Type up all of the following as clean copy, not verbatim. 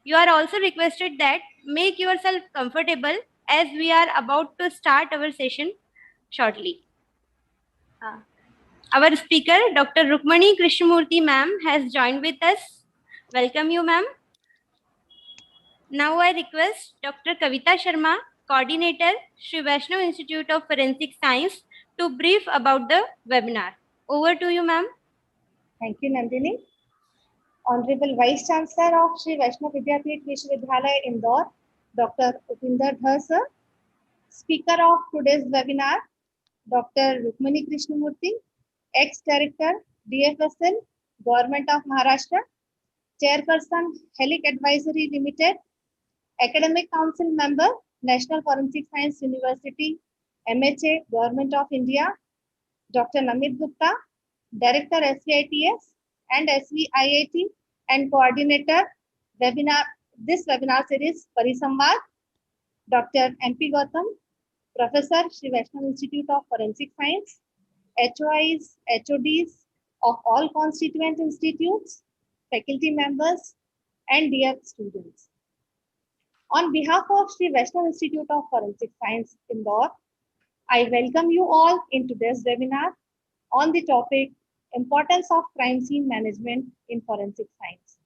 You are also requested that make yourself comfortable as we are about to start our session shortly. Our speaker, Dr. Rukmani Krishnamurthy ma'am, has joined with us. Welcome you, ma'am. Now I request Dr. Kavita Sharma, Coordinator, Sri Vaishnav Institute of Forensic Science, to brief about the webinar. Over to you, ma'am. Thank you, Nandini. Honorable Vice Chancellor of Sri Vaishnav Vidyapeeth Vishwavidyalaya, Indore, Dr. Upinder Dhar, sir. Speaker of today's webinar, Dr. Rukmani Krishnamurthy, ex-Director, DFSL, Government of Maharashtra, Chairperson, Helic Advisory Limited, Academic Council Member, National Forensic Science University, MHA, Government of India, Dr. Namit Gupta, Director SVITS and SVIIT and Coordinator webinar. This webinar series Parisamvad, Dr. MP Gautam, Professor, Sri Vaishnav Institute of Forensic Science, HOIs, HODs of all constituent institutes, faculty members, and dear students. On behalf of Sri Vaishnav Institute of Forensic Science, Indore, I welcome you all in today's webinar on the topic Importance of Crime Scene Management in Forensic Science.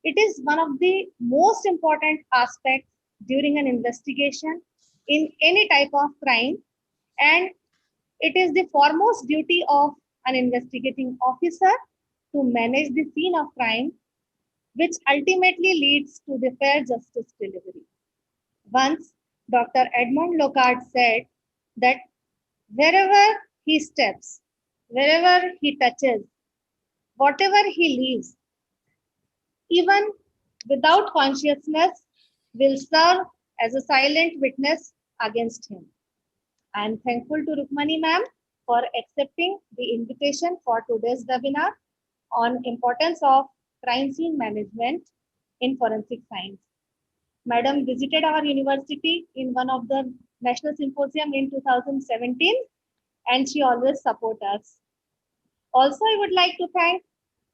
It is one of the most important aspects during an investigation in any type of crime, and it is the foremost duty of an investigating officer to manage the scene of crime, which ultimately leads to the fair justice delivery. Once, Dr. Edmond Locard said that wherever he steps, wherever he touches, whatever he leaves, even without consciousness, will serve as a silent witness against him. I am thankful to Rukmani ma'am for accepting the invitation for today's webinar on importance of crime scene management in forensic science. Madam visited our university in one of the national symposium in 2017, and she always supports us. Also, I would like to thank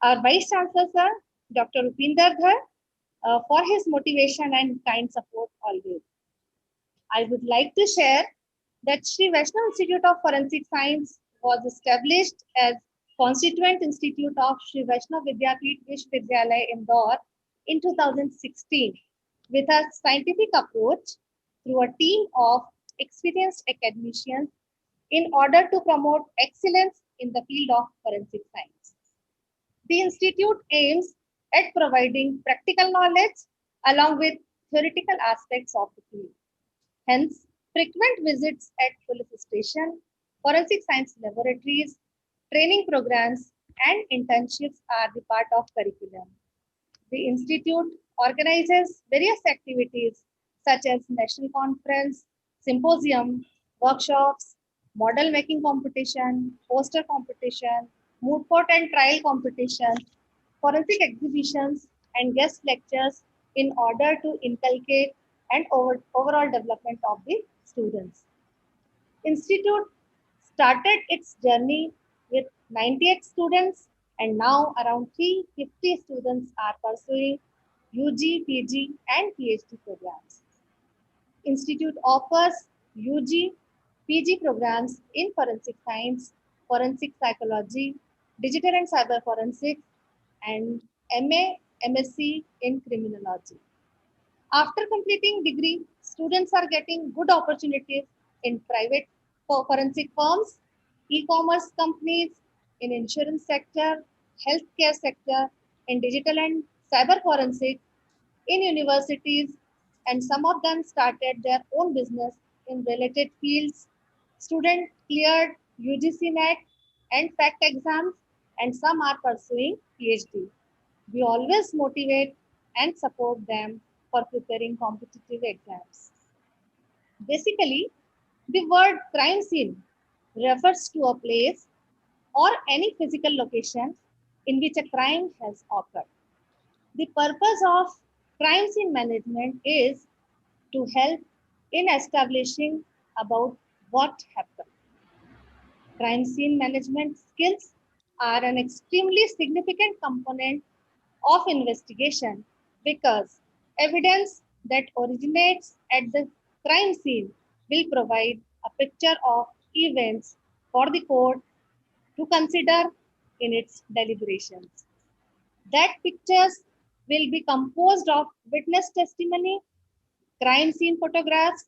our Vice Chancellor, sir, Dr. Upinder Dhar, for his motivation and kind support always. I would like to share that Sri Vaishnav Institute of Forensic Science was established as Constituent Institute of Sri Vaishnav Vidyapeeth Vishwavidyalaya, Indore in 2016 with a scientific approach through a team of experienced academicians in order to promote excellence in the field of forensic science. The institute aims at providing practical knowledge along with theoretical aspects of the field. Hence, frequent visits at police station, forensic science laboratories, training programs, and internships are the part of curriculum. The institute organizes various activities such as national conference, symposium, workshops, model making competition, poster competition, moot court and trial competition, forensic exhibitions, and guest lectures in order to inculcate and overall development of the students. Institute started its journey with 98 students, and now around 350 students are pursuing UG, PG, and PhD programs. Institute offers UG, PG programs in forensic science, forensic psychology, digital and cyber forensics, and MA, MSc in criminology. After completing degree, students are getting good opportunities in private forensic firms, e-commerce companies, in insurance sector, healthcare sector, in digital and cyber forensics, in universities, and some of them started their own business in related fields. Students cleared UGC NET and FACT exams, and some are pursuing PhD. We always motivate and support them for preparing competitive exams. Basically, the word crime scene refers to a place or any physical location in which a crime has occurred. The purpose of crime scene management is to help in establishing about what happened. Crime scene management skills are an extremely significant component of investigation because Evidence that originates at the crime scene will provide a picture of events for the court to consider in its deliberations. That pictures will be composed of witness testimony, crime scene photographs,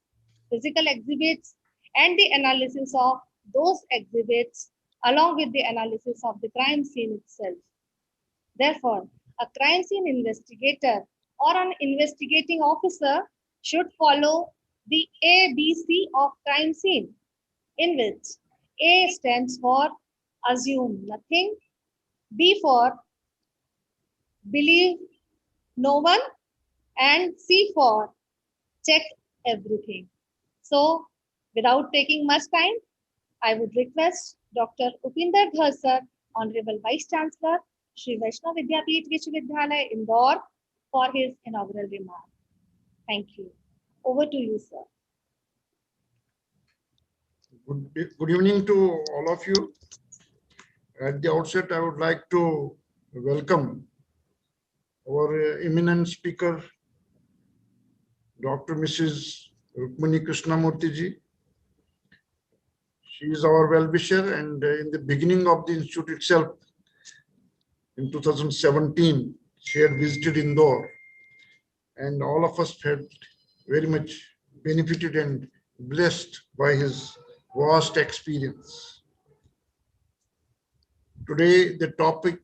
physical exhibits, and the analysis of those exhibits along with the analysis of the crime scene itself. Therefore, a crime scene investigator or an investigating officer should follow the ABC of crime scene, in which A stands for assume nothing, B for believe no one, and C for check everything. So, without taking much time, I would request Dr. Upinder Dhar sir, Honorable Vice Chancellor, Shri Vaishnav Vidyapeeth Vishwavidyalaya, Indore, for his inaugural remark. Thank you. Over to you, sir. Good evening to all of you. At the outset, I would like to welcome our eminent speaker, Dr. Mrs. Rukmini Krishnamurthy ji. She is our well-wisher, and in the beginning of the institute itself, in 2017, she had visited Indore, and all of us had very much benefited and blessed by his vast experience. Today, the topic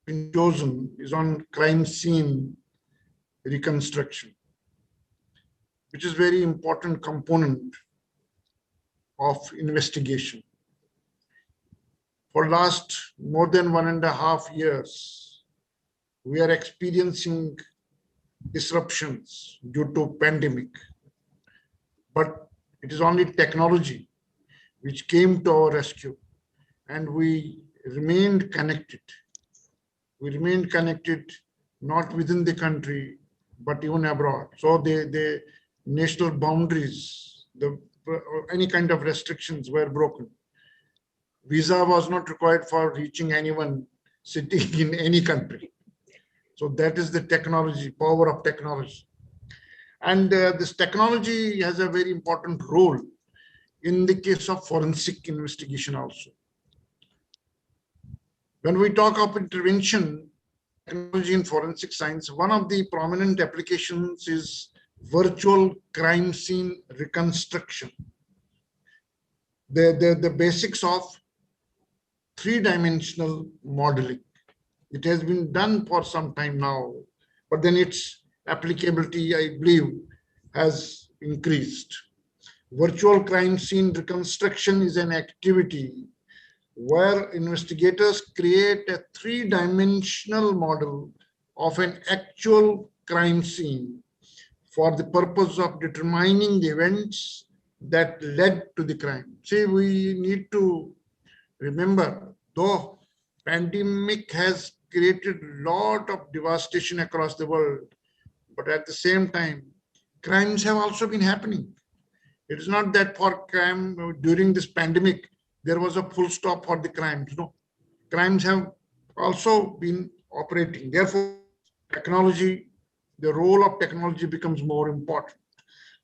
been chosen is on crime scene reconstruction, which is a very important component of investigation. For last more than 1.5 years, we are experiencing disruptions due to pandemic, but it is only technology which came to our rescue, and we remained connected. We remained connected not within the country, but even abroad. So the national boundaries, any kind of restrictions were broken. Visa was not required for reaching anyone sitting in any country. So that is the technology, power of technology. And this technology has a very important role in the case of forensic investigation also. When we talk of intervention, technology in forensic science, one of the prominent applications is virtual crime scene reconstruction. The basics of three-dimensional modeling. It has been done for some time now, but then its applicability, I believe, has increased. Virtual crime scene reconstruction is an activity where investigators create a three-dimensional model of an actual crime scene for the purpose of determining the events that led to the crime. See, we need to remember, though pandemic has created a lot of devastation across the world, but at the same time, crimes have also been happening. It is not that for crime during this pandemic, there was a full stop for the crimes. No, crimes have also been operating. Therefore, technology, the role of technology becomes more important.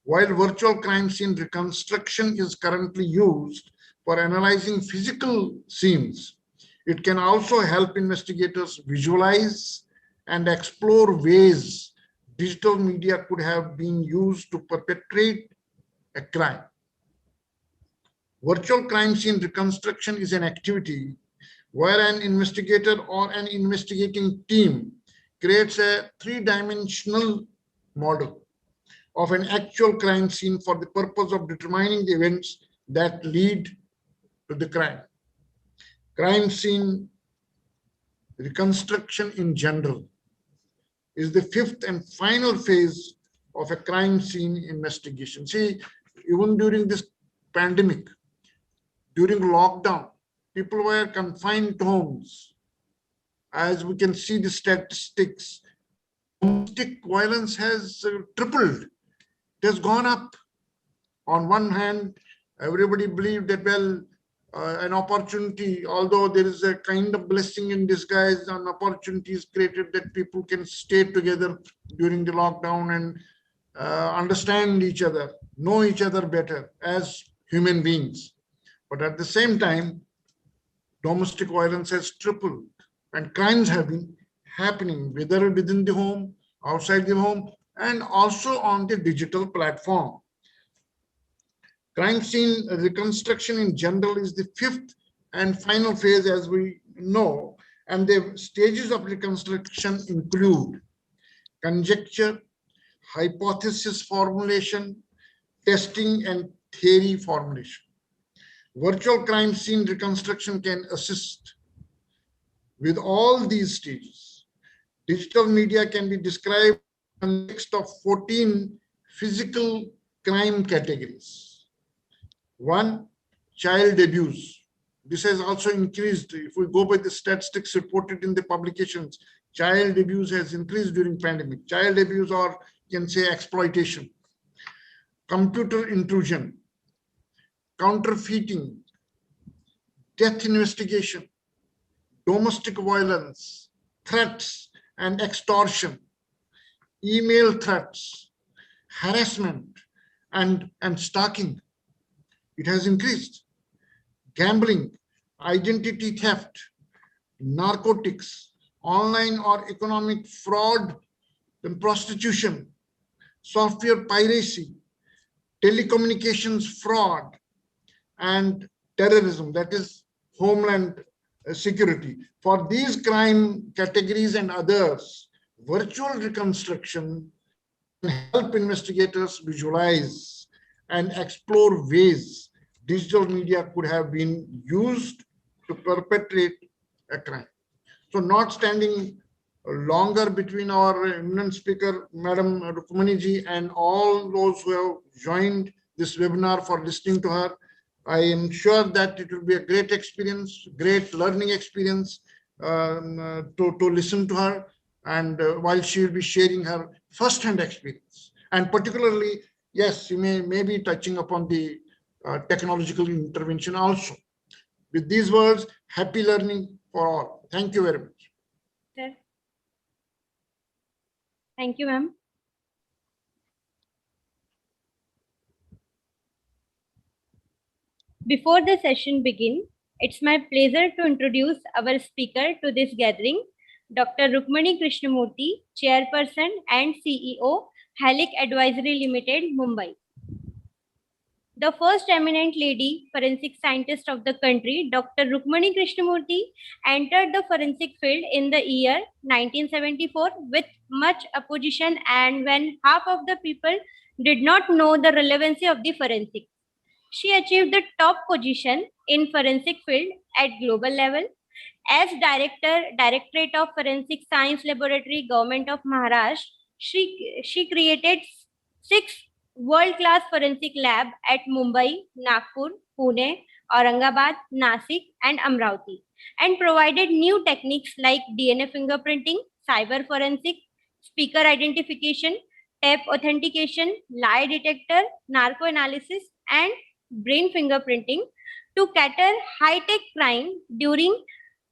While virtual crime scene reconstruction is currently used for analyzing physical scenes, it can also help investigators visualize and explore ways digital media could have been used to perpetrate a crime. Virtual crime scene reconstruction is an activity where an investigator or an investigating team creates a three-dimensional model of an actual crime scene for the purpose of determining the events that lead to the crime. Crime scene reconstruction in general is the fifth and final phase of a crime scene investigation. See, even during this pandemic, during lockdown, people were confined to homes. As we can see the statistics, domestic violence has tripled. It has gone up. On one hand, everybody believed that, well, an opportunity, although there is a kind of blessing in disguise, an opportunity is created that people can stay together during the lockdown and understand each other, know each other better as human beings. But at the same time, domestic violence has tripled and crimes have been happening, whether within the home, outside the home, and also on the digital platform. Crime scene reconstruction in general is the fifth and final phase, as we know, and the stages of reconstruction include conjecture, hypothesis formulation, testing, and theory formulation. Virtual crime scene reconstruction can assist with all these stages. Digital media can be described in the context of 14 physical crime categories. One, child abuse. This has also increased. If we go by the statistics reported in the publications, child abuse has increased during pandemic. Child abuse, or you can say exploitation. Computer intrusion, counterfeiting, death investigation, domestic violence, threats and extortion, email threats, harassment, and stalking. It has increased. Gambling, identity theft, narcotics, online or economic fraud, and prostitution, software piracy, telecommunications fraud, and terrorism, that is homeland security. For these crime categories and others, virtual reconstruction can help investigators visualize and explore ways digital media could have been used to perpetrate a crime. So not standing longer between our eminent speaker, Madam Rukmani ji, and all those who have joined this webinar for listening to her, I am sure that it will be a great experience, great learning experience to listen to her, and while she will be sharing her first-hand experience. And particularly, yes, she may be touching upon the technological intervention also. With these words, happy learning for all. Thank you very much. Sir. Thank you, ma'am. Before the session begins, it's my pleasure to introduce our speaker to this gathering, Dr. Rukmani Krishnamurthy, Chairperson and CEO, Halic Advisory Limited, Mumbai. The first eminent lady forensic scientist of the country, Dr. Rukmani Krishnamurthy, entered the forensic field in the year 1974 with much opposition, and when half of the people did not know the relevancy of the forensic. She achieved the top position in forensic field at global level. As Directorate of Forensic Science Laboratory, Government of Maharashtra, she created 6 world-class forensic lab at Mumbai, Nagpur, Pune, Aurangabad, Nasik, and Amravati, and provided new techniques like DNA fingerprinting, cyber forensic, speaker identification, tape authentication, lie detector, narco analysis, and brain fingerprinting to cater high-tech crime during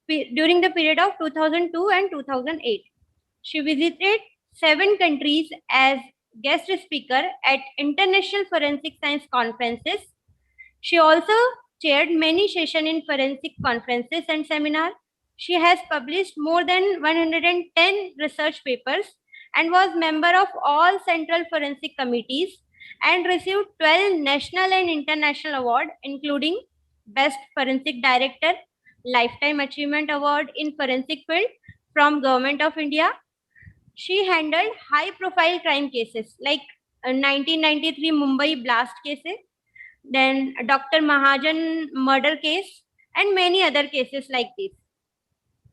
the period of 2002 and 2008. She visited 7 countries as guest speaker at international forensic science conferences. She also chaired many sessions in forensic conferences and seminars. She has published more than 110 research papers and was member of all central forensic committees and received 12 national and international awards, including Best Forensic Director, Lifetime Achievement Award in Forensic Field from Government of India. She handled high-profile crime cases like 1993 Mumbai blast cases, then Dr. Mahajan murder case, and many other cases like this.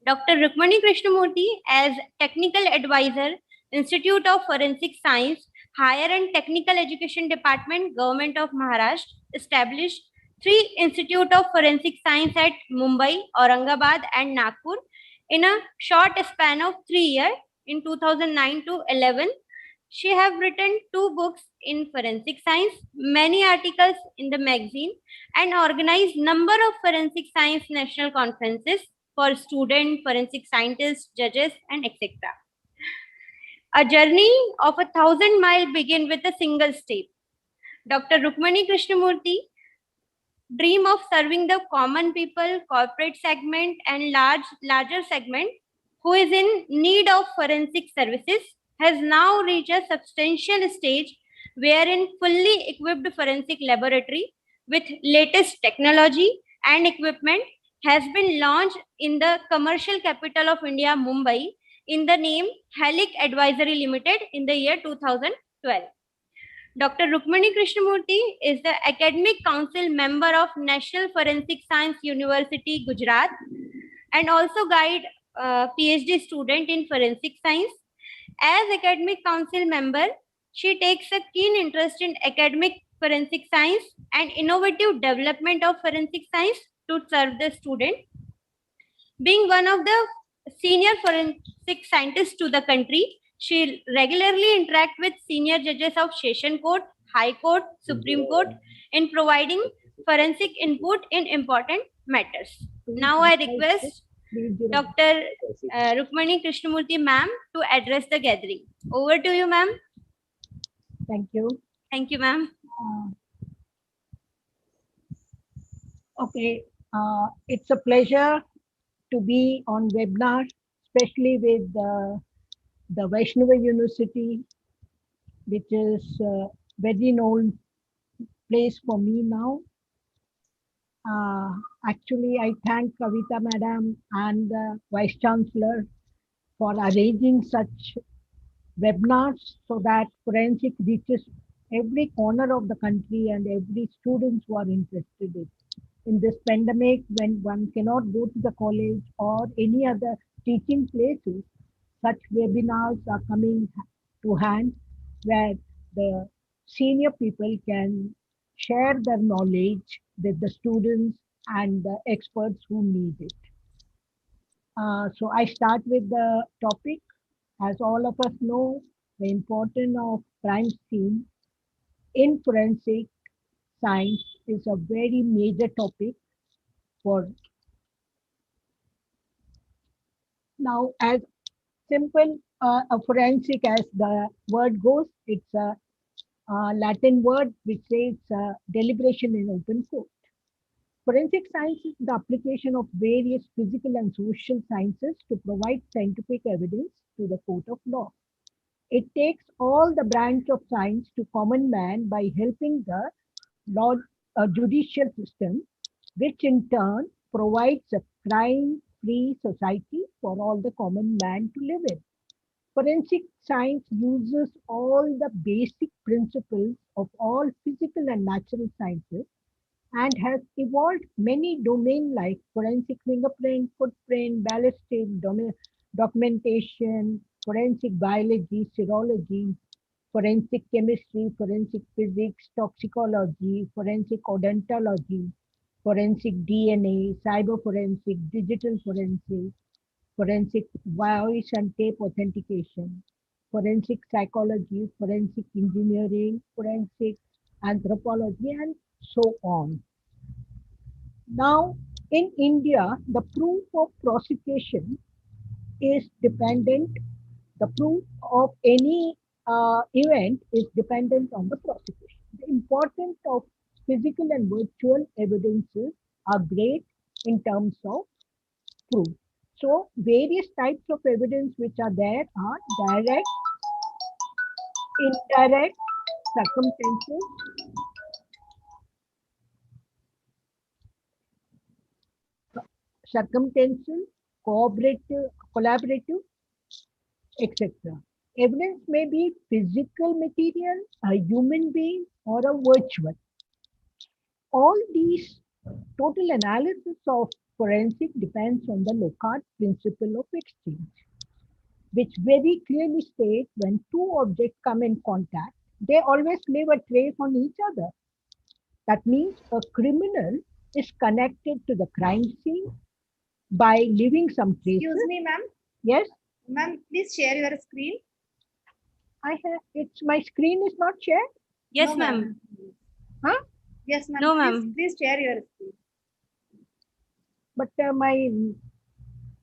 Dr. Rukmani Krishnamurthy, as Technical Advisor, Institute of Forensic Science, Higher and Technical Education Department, Government of Maharashtra, established 3 Institute of Forensic Science at Mumbai, Aurangabad, and Nagpur in a short span of 3 years. In 2009 to 11, She have written 2 books in forensic science, many articles in the magazine, and organized number of forensic science national conferences for student forensic scientists, judges, and etc. A journey of 1,000 miles begin with a single step. Dr. Rukmani Krishnamurti dream of serving the common people, corporate segment, and larger segment who is in need of forensic services has now reached a substantial stage wherein fully equipped forensic laboratory with latest technology and equipment has been launched in the commercial capital of India, Mumbai, in the name Halic Advisory Limited in the year 2012. Dr. Rukmani Krishnamurti is the Academic Council member of National Forensic Science University, Gujarat, and also guide PhD student in forensic science. As Academic Council member, she takes a keen interest in academic forensic science and innovative development of forensic science to serve the student. Being one of the senior forensic scientists to the country, she regularly interact with senior judges of Session Court, High Court, Supreme Court in providing forensic input in important matters. Now I request Dr. Rukmani Krishnamurti ma'am to address the gathering. Over to you, ma'am. Thank you. Thank you, ma'am. Okay, it's a pleasure to be on webinar, especially with the Vaishnava University, which is a very known place for me now. Actually, I thank Kavita Madam and the Vice Chancellor for arranging such webinars so that forensic reaches every corner of the country and every student who are interested in this pandemic, when one cannot go to the college or any other teaching places. Such webinars are coming to hand where the senior people can share their knowledge with the students and the experts who need it. So I start with the topic. As all of us know, the importance of crime scene in forensic science is a very major topic for now. As simple a forensic as the word goes, it's a Latin word which says deliberation in open court. Forensic science is the application of various physical and social sciences to provide scientific evidence to the court of law. It takes all the branch of science to common man by helping the law judicial system, which in turn provides a crime-free society for all the common man to live in. Forensic science uses all the basic principles of all physical and natural sciences and has evolved many domains like forensic fingerprint, footprint, ballistic documentation, forensic biology, serology, forensic chemistry, forensic physics, toxicology, forensic odontology, forensic DNA, cyber forensic, digital forensic, forensic voice and tape authentication, forensic psychology, forensic engineering, forensic anthropology, and so on. Now, in India, the proof of prosecution is dependent, the proof of any event is dependent on the prosecution. The importance of physical and virtual evidences are great in terms of proof. So various types of evidence which are there are direct, indirect, circumstantial, collaborative, etc. Evidence may be physical material, a human being, or a virtual. All these total analysis of forensic depends on the Locard principle of exchange, which very clearly states when two objects come in contact, they always leave a trace on each other. That means a criminal is connected to the crime scene by leaving some traces. Excuse me, ma'am. Yes? Ma'am, please share your screen. I have, it's my screen is not shared. Yes, No, ma'am. Huh? Yes, ma'am. No, Please, ma'am. please share your screen. But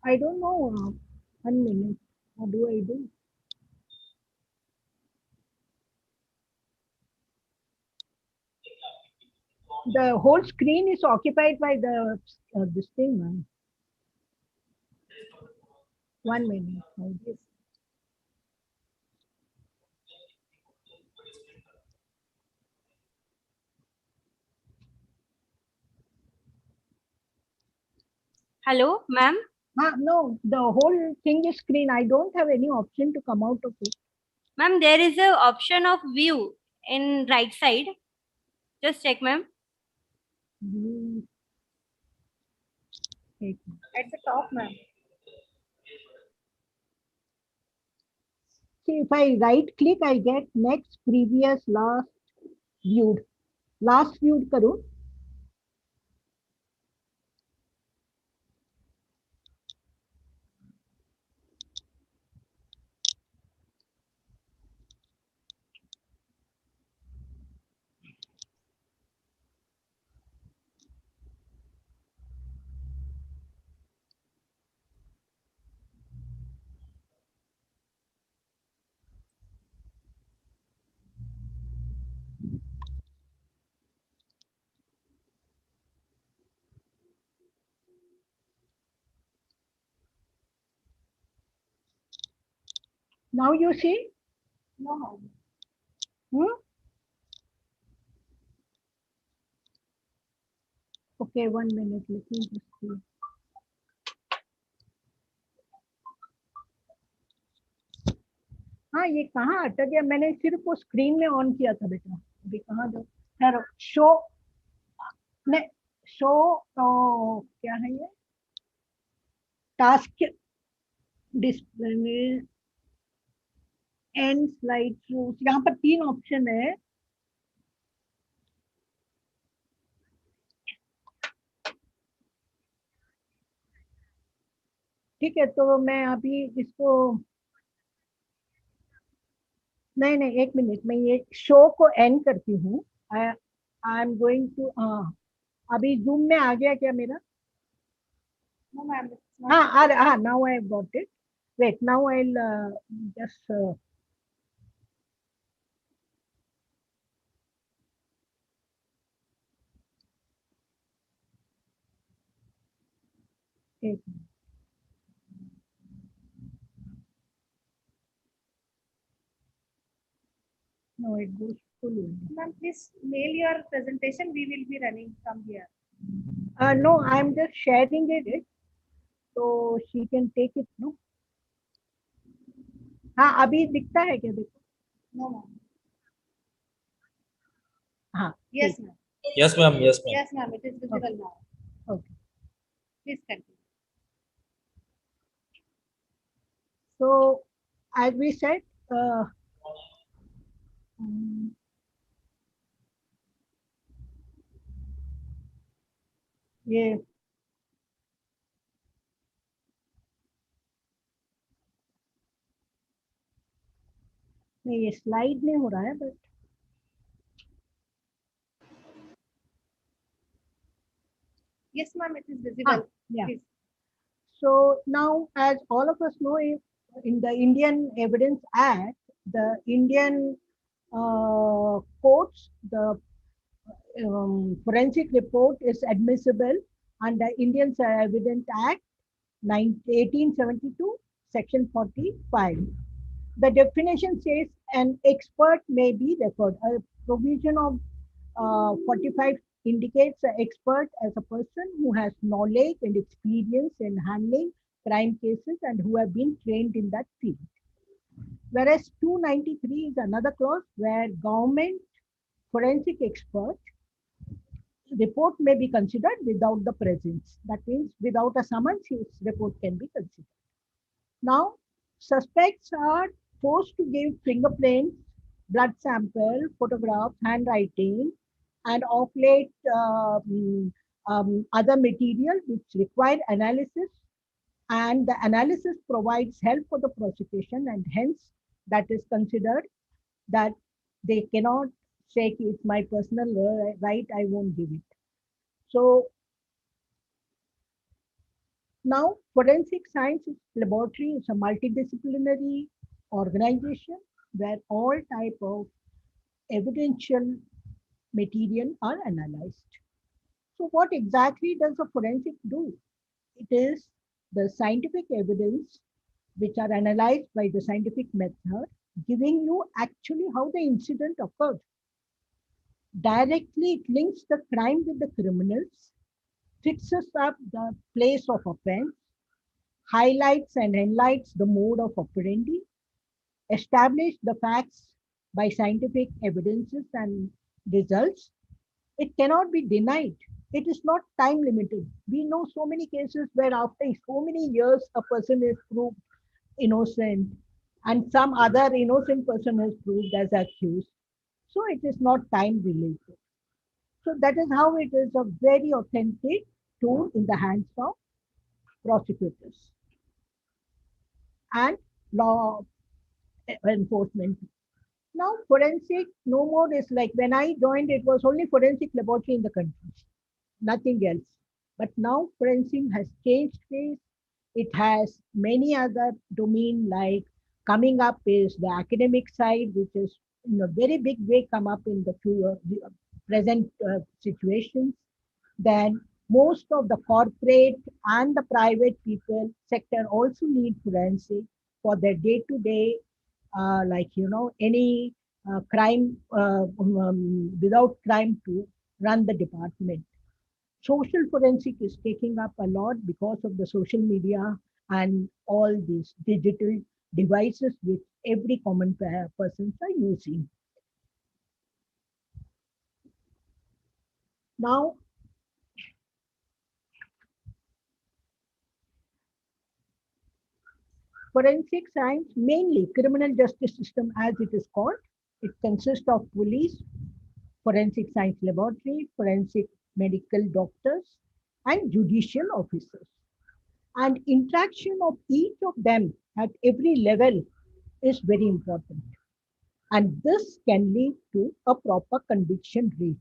I don't know. 1 minute. What do I do? The whole screen is occupied by the this thing, man. 1 minute. Yes. Hello, ma'am. No, the whole thing is screen. I don't have any option to come out of it. Ma'am, there is a option of view in right side. Just check, ma'am. Hmm, wait. At the top, ma'am. See, if I right click, I get next, previous, last, viewed. Last viewed करूँ. Now you see? No, ma'am. Hmm? Okay, 1 minute. Let me just see. हाँ, ये कहाँ अटक गया? मैंने सिर्फ वो screen में ऑन किया था बेटा. अभी कहाँ दो? ठहरो. शो ने शो तो क्या है ये? टास्क डिस्प्ले में एंड स्लाइड शो. यहाँ पर 3 ऑप्शन है. ठीक है, तो मैं अभी इसको नहीं नहीं 1 मिनट, मैं ये शो को एंड करती हूँ. I am going to. अभी जूम में आ गया क्या मेरा? No, ma'am. It's हाँ, not. हाँ, now I have got it. Wait, now I'll just एक minute. No, it goes full only. Ma'am, please mail your presentation. We will be running from here. No, I'm just sharing it, so she can take it. No. हाँ, अभी दिखता है क्या? देखो. No, ma'am. हाँ. Yes, ठीक. ma'am. Yes, ma'am. Yes, ma'am. Yes, ma'am. It is visible now. Okay. Please continue. So, as we said, mm, ये नहीं, ये स्लाइड नहीं हो रहा है, but Yes, ma'am. It is visible. yeah. Please. So now, as all of us know, in the Indian Evidence Act, the Indian courts, the forensic report is admissible under Indian Evidence Act 1872, Section 45. The definition says an expert may be referred. A provision of 45 indicates an expert as a person who has knowledge and experience in handling crime cases and who have been trained in that field. Whereas 293 is another clause where government forensic expert report may be considered without the presence. That means without a summons, his report can be considered. Now, suspects are forced to give fingerprints, blood sample, photographs, handwriting, and of late other material which require analysis, and the analysis provides help for the prosecution, and hence that is considered that they cannot say it's my personal right, I won't give it. So now forensic science laboratory is a multidisciplinary organization where all type of evidential material are analyzed. So what exactly does a forensic do? It is the scientific evidence which are analyzed by the scientific method, giving you actually how the incident occurred. Directly, it links the crime with the criminals, fixes up the place of offense, highlights and enlightens the mode of operandi, establish the facts by scientific evidences and results. It cannot be denied. It is not time limited. We know so many cases where after so many years a person is proved innocent and some other innocent person is proved as accused. So it is not time related. So that is how it is a very authentic tool in the hands of prosecutors and law enforcement. Now forensic no more is like when I joined, it was only forensic laboratory in the country, nothing else. But now forensic has changed face. It has many other domain like coming up is the academic side, which is in a very big way come up in the present situations. Then most of the corporate and the private people sector also need forensic for their day-to-day, like any crime without crime to run the department. Social forensic is taking up a lot because of the social media and all these digital devices which every common persons are using. Now, forensic science, mainly criminal justice system as it is called, it consists of police, forensic science laboratory, forensic medical doctors, and judicial officers. And interaction of each of them at every level is very important. And this can lead to a proper conviction rate.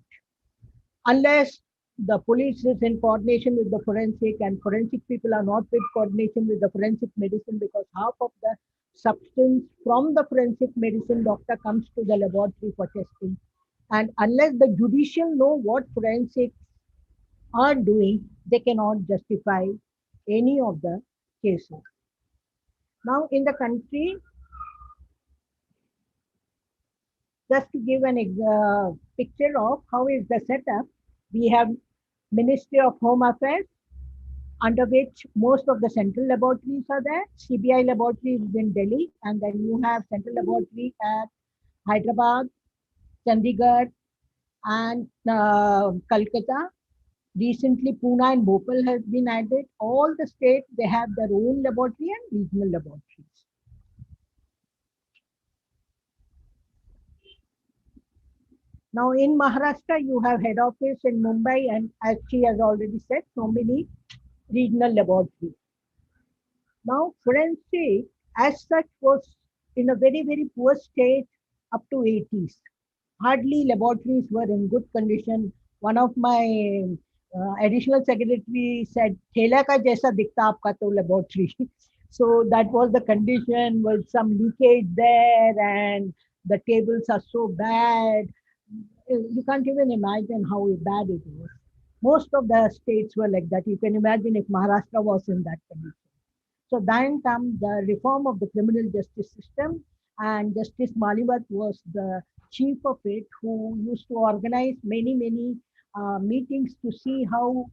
Unless the police is in coordination with the forensic and forensic people are not with coordination with the forensic medicine, because half of the substance from the forensic medicine doctor comes to the laboratory for testing. And unless the judicial know what forensics are doing, they cannot justify any of the cases. Now in the country, just to give an picture of how is the setup, we have Ministry of Home Affairs, under which most of the central laboratories are there. CBI laboratory is in Delhi, and then you have central laboratory at Hyderabad, Chandigarh, and Calcutta. Recently, Pune and Bhopal has been added. All the states, they have their own laboratory and regional laboratories. Now in Maharashtra, you have head office in Mumbai, and as she has already said, so many regional laboratories. Now forensic as such was in a very, very poor state up to 80s. Hardly laboratories were in good condition. One of my additional secretary said, "Thela ka jaisa dikta aapka to laboratory." So that was the condition, with some leakage there, and the tables are so bad. You can't even imagine how bad it was. Most of the states were like that. You can imagine if Maharashtra was in that condition. So then come the reform of the criminal justice system, and Justice Maliwat was the chief of it, who used to organize many, many meetings to see how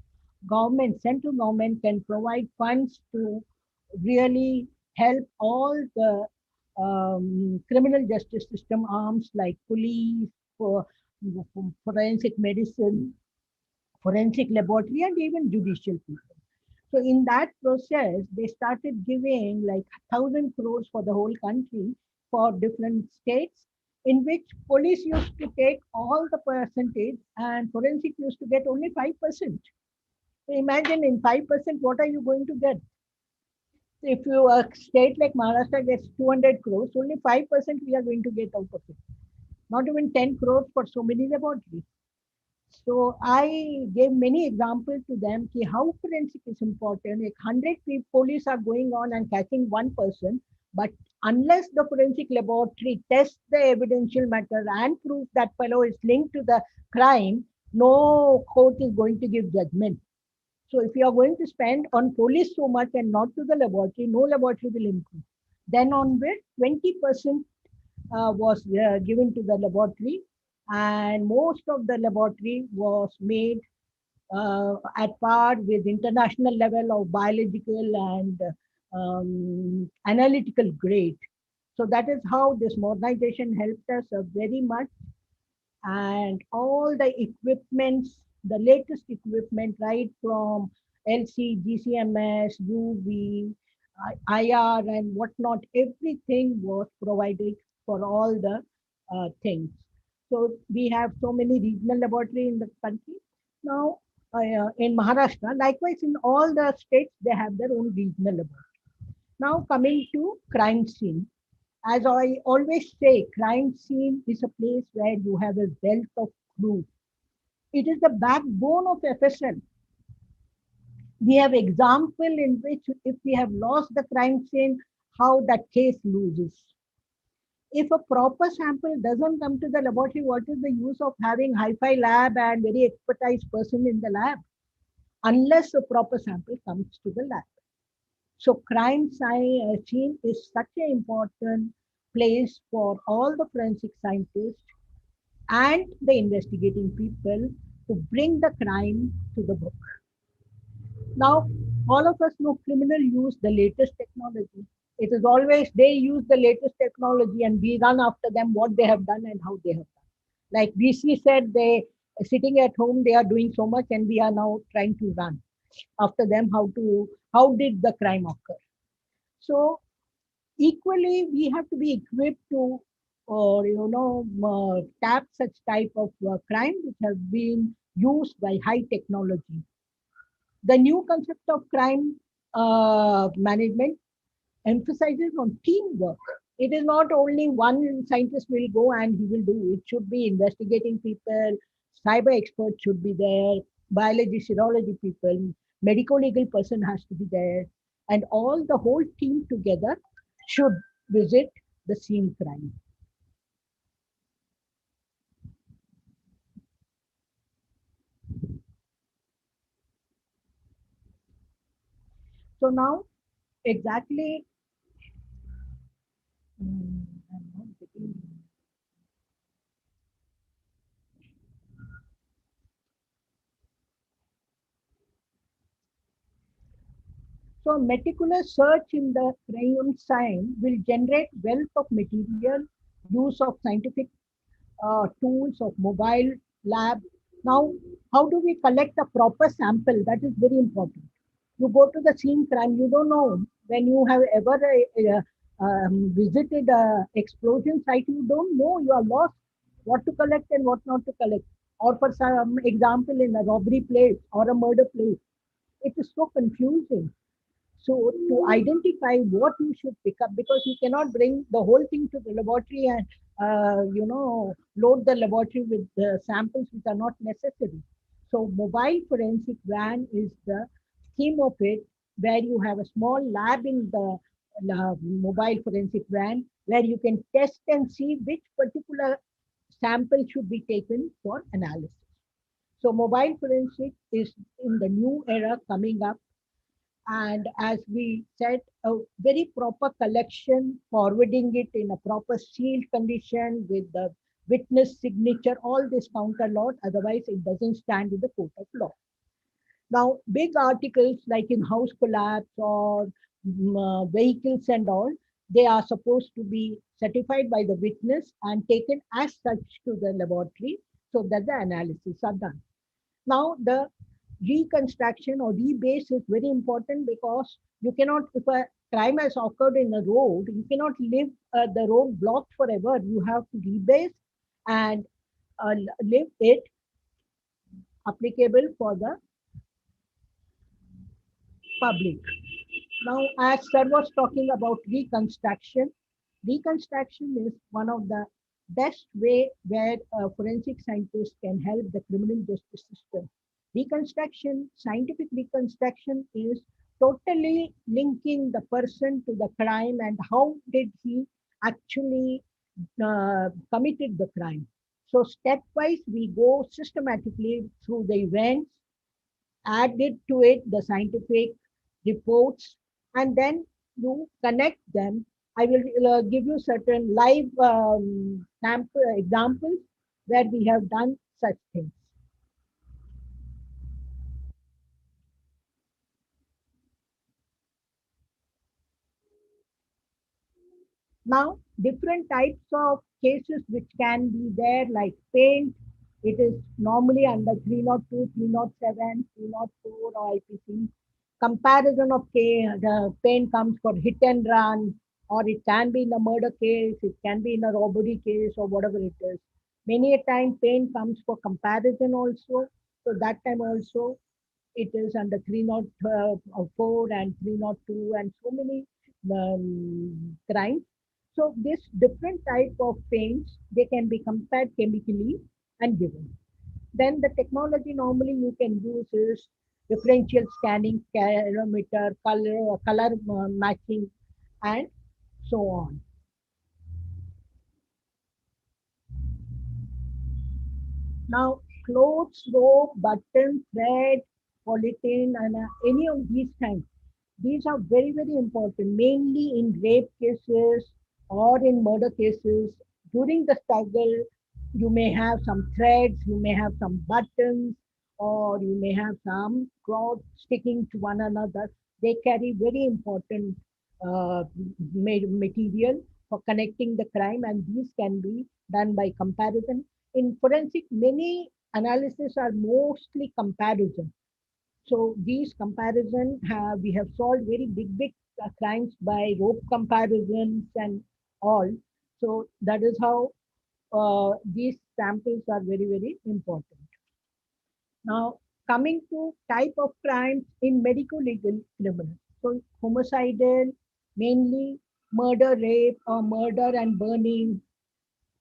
government, central government can provide funds to really help all the criminal justice system arms like police, forensic medicine, forensic laboratory, and even judicial people. So in that process, they started giving like 1,000 crores for the whole country for different states, in which police used to take all the percentage and forensic used to get only 5%. So imagine in 5%, what are you going to get? If you a state like Maharashtra gets 200 crores, only 5% we are going to get out of it. Not even 10 crores for so many laboratories. So I gave many examples to them ki how forensic is important. Like 100 police are going on and catching one person, but unless the forensic laboratory tests the evidential matter and proves that fellow is linked to the crime, no court is going to give judgment. So if you are going to spend on police so much and not to the laboratory, no laboratory will improve. Then onward, 20% was given to the laboratory, and most of the laboratory was made at par with international level of biological and analytical grade. So that is how this modernization helped us very much. And all the equipments, the latest equipment, right from LC, GCMS, UV, IR, and whatnot, everything was provided for all the things. So we have so many regional laboratory in the country. Now, in Maharashtra, likewise in all the states, they have their own regional laboratory. Now coming to crime scene. As I always say, crime scene is a place where you have a wealth of clues. It is the backbone of FSL. We have example in which if we have lost the crime scene, how that case loses. If a proper sample doesn't come to the laboratory, what is the use of having hi-fi lab and very expertise person in the lab? Unless a proper sample comes to the lab. So crime scene is such an important place for all the forensic scientists and the investigating people to bring the crime to the book. Now, all of us know criminal use the latest technology. It is always they use the latest technology and we run after them what they have done and how they have done. Like BC said, they sitting at home, they are doing so much and we are now trying to run after them how did the crime occur. So equally, we have to be equipped to, or tap such type of crime which have been used by high technology. The new concept of crime management emphasizes on teamwork. It is not only one scientist will go and he will do. It should be investigating people, cyber experts should be there, biology, serology people, medical legal person has to be there, and all the whole team together should visit the scene crime. So now, exactly, I'm not getting. So meticulous search in the crime scene will generate wealth of material, use of scientific tools of mobile lab. Now, how do we collect a proper sample? That is very important. You go to the scene crime, you don't know when you have ever visited a explosion site, you don't know, you are lost what to collect and what not to collect. Or for some example, in a robbery place or a murder place, it is so confusing. So to identify what you should pick up, because you cannot bring the whole thing to the laboratory and load the laboratory with the samples which are not necessary. So mobile forensic van is the scheme of it, where you have a small lab in the mobile forensic van where you can test and see which particular sample should be taken for analysis. So mobile forensic is in the new era coming up, and as we said, a very proper collection, forwarding it in a proper sealed condition with the witness signature, all this count a lot, otherwise it doesn't stand in the court of law. Now, big articles like in house collapse or vehicles and all, they are supposed to be certified by the witness and taken as such to the laboratory so that the analysis are done. Now, the reconstruction or rebase is very important, because you cannot, if a crime has occurred in a road, you cannot leave the road blocked forever. You have to rebase and leave it applicable for the public. Now, as sir was talking about reconstruction, reconstruction is one of the best way where forensic scientists can help the criminal justice system. Reconstruction, scientific reconstruction is totally linking the person to the crime and how did he actually committed the crime. So stepwise, we go systematically through the events, added to it the scientific reports, and then you connect them. I will give you certain live sample examples where we have done such things. Now, different types of cases which can be there, like paint, it is normally under 302, 307, 304 or IPC. Comparison of the paint comes for hit and run, or it can be in a murder case, it can be in a robbery case, or whatever it is. Many a time, paint comes for comparison also. So that time also, it is under 304 and 302 and so many crimes. So this different type of paints, they can be compared chemically and given. Then the technology normally you can use is differential scanning, calorimeter, color matching, and so on. Now, clothes, rope, button, thread, polythene, and any of these kinds, these are very, very important, mainly in rape cases or in murder cases. During the struggle, you may have some threads, you may have some buttons, or you may have some cloth sticking to one another. They carry very important material for connecting the crime, and these can be done by comparison. In forensic, many analysis are mostly comparison. So these comparison have we have solved very big crimes by rope comparisons and all. So that is how these samples are very important. Now coming to type of crimes in medical legal criminal. So homicidal, mainly murder, rape, or murder and burning,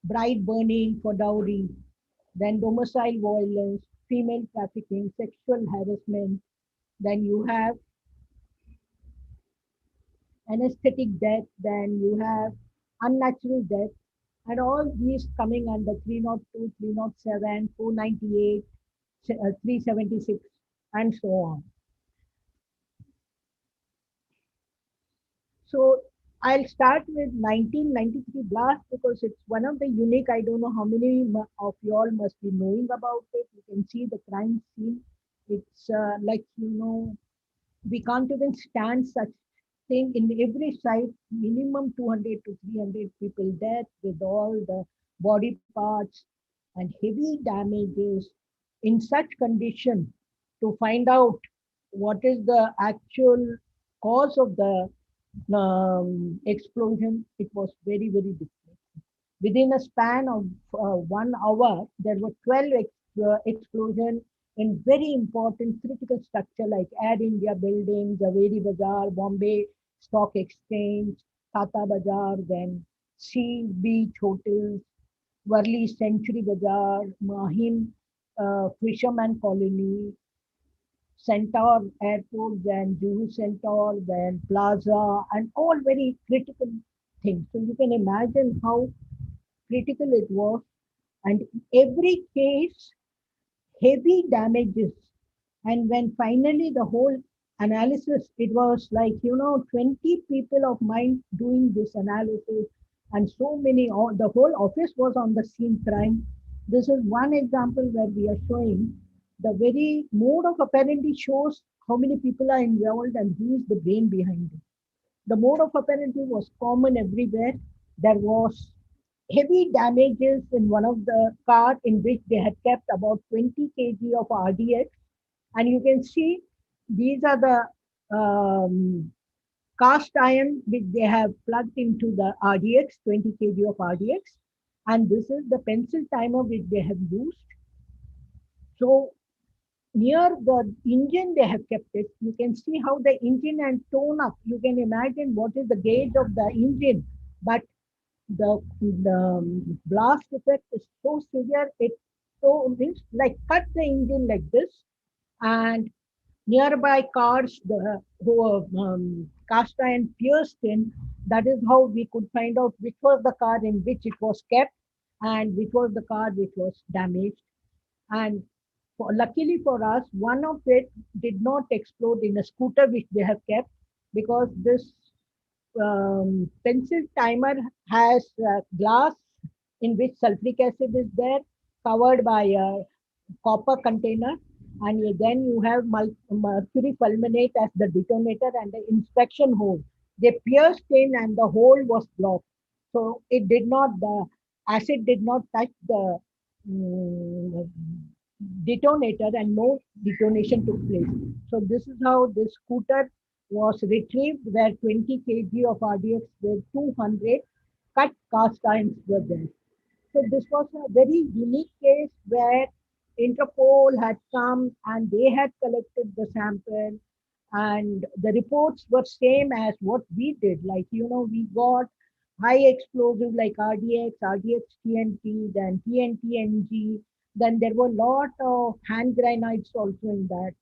bride burning for dowry, then domicile violence, female trafficking, sexual harassment. Then you have anesthetic death, then you have unnatural death, and all these coming under 302, 307, 498, 376, and so on. So I'll start with 1993 blast because it's one of the unique. I don't know how many of you all must be knowing about it. You can see the crime scene. It's like, we can't even stand such thing. In every site, minimum 200 to 300 people dead with all the body parts and heavy damages. In such condition, to find out what is the actual cause of the explosion, it was very difficult. Within a span of 1 hour, there were 12 explosions in very important critical structure like Air India building, Zaveri Bazaar, Bombay Stock Exchange, Tata Bazaar, then Sea Beach Hotels, Worli Century Bazaar, Mahim Fisherman Colony, Centaur Airport, then Juhu Centaur, then Plaza, and all very critical things. So you can imagine how critical it was. And every case, heavy damages. And when finally the whole analysis, it was like, 20 people of mine doing this analysis, and so many, the whole office was on the scene crime. This is one example where we are showing the very mode of operandi shows how many people are involved and who is the brain behind it. The mode of operandi was common everywhere. There was heavy damages in one of the car in which they had kept about 20 kg of RDX. And you can see these are the cast iron which they have plugged into the RDX, 20 kg of RDX. And this is the pencil timer which they have used. So near the engine they have kept it. You can see how the engine and tone up. You can imagine what is the gauge of the engine, but the blast effect is so severe. It so means like cut the engine like this, and nearby cars the who were cast iron pierced in. That is how we could find out which was the car in which it was kept and which was the car which was damaged. And luckily for us, one of it did not explode in a scooter which they have kept, because this pencil timer has glass in which sulfuric acid is there, covered by a copper container, and then you have mercury fulminate as the detonator and the inspection hole. They pierced in and the hole was blocked. So it did not, the acid did not touch the mm, detonator, and no detonation took place. So this is how this scooter was retrieved, where 20 kg of RDX with 200 cut cast irons were there. So this was a very unique case where Interpol had come and they had collected the sample, and the reports were same as what we did. Like, we got high explosive like RDX, RDX TNT, then TNT NG. Then there were a lot of hand grenades also in that.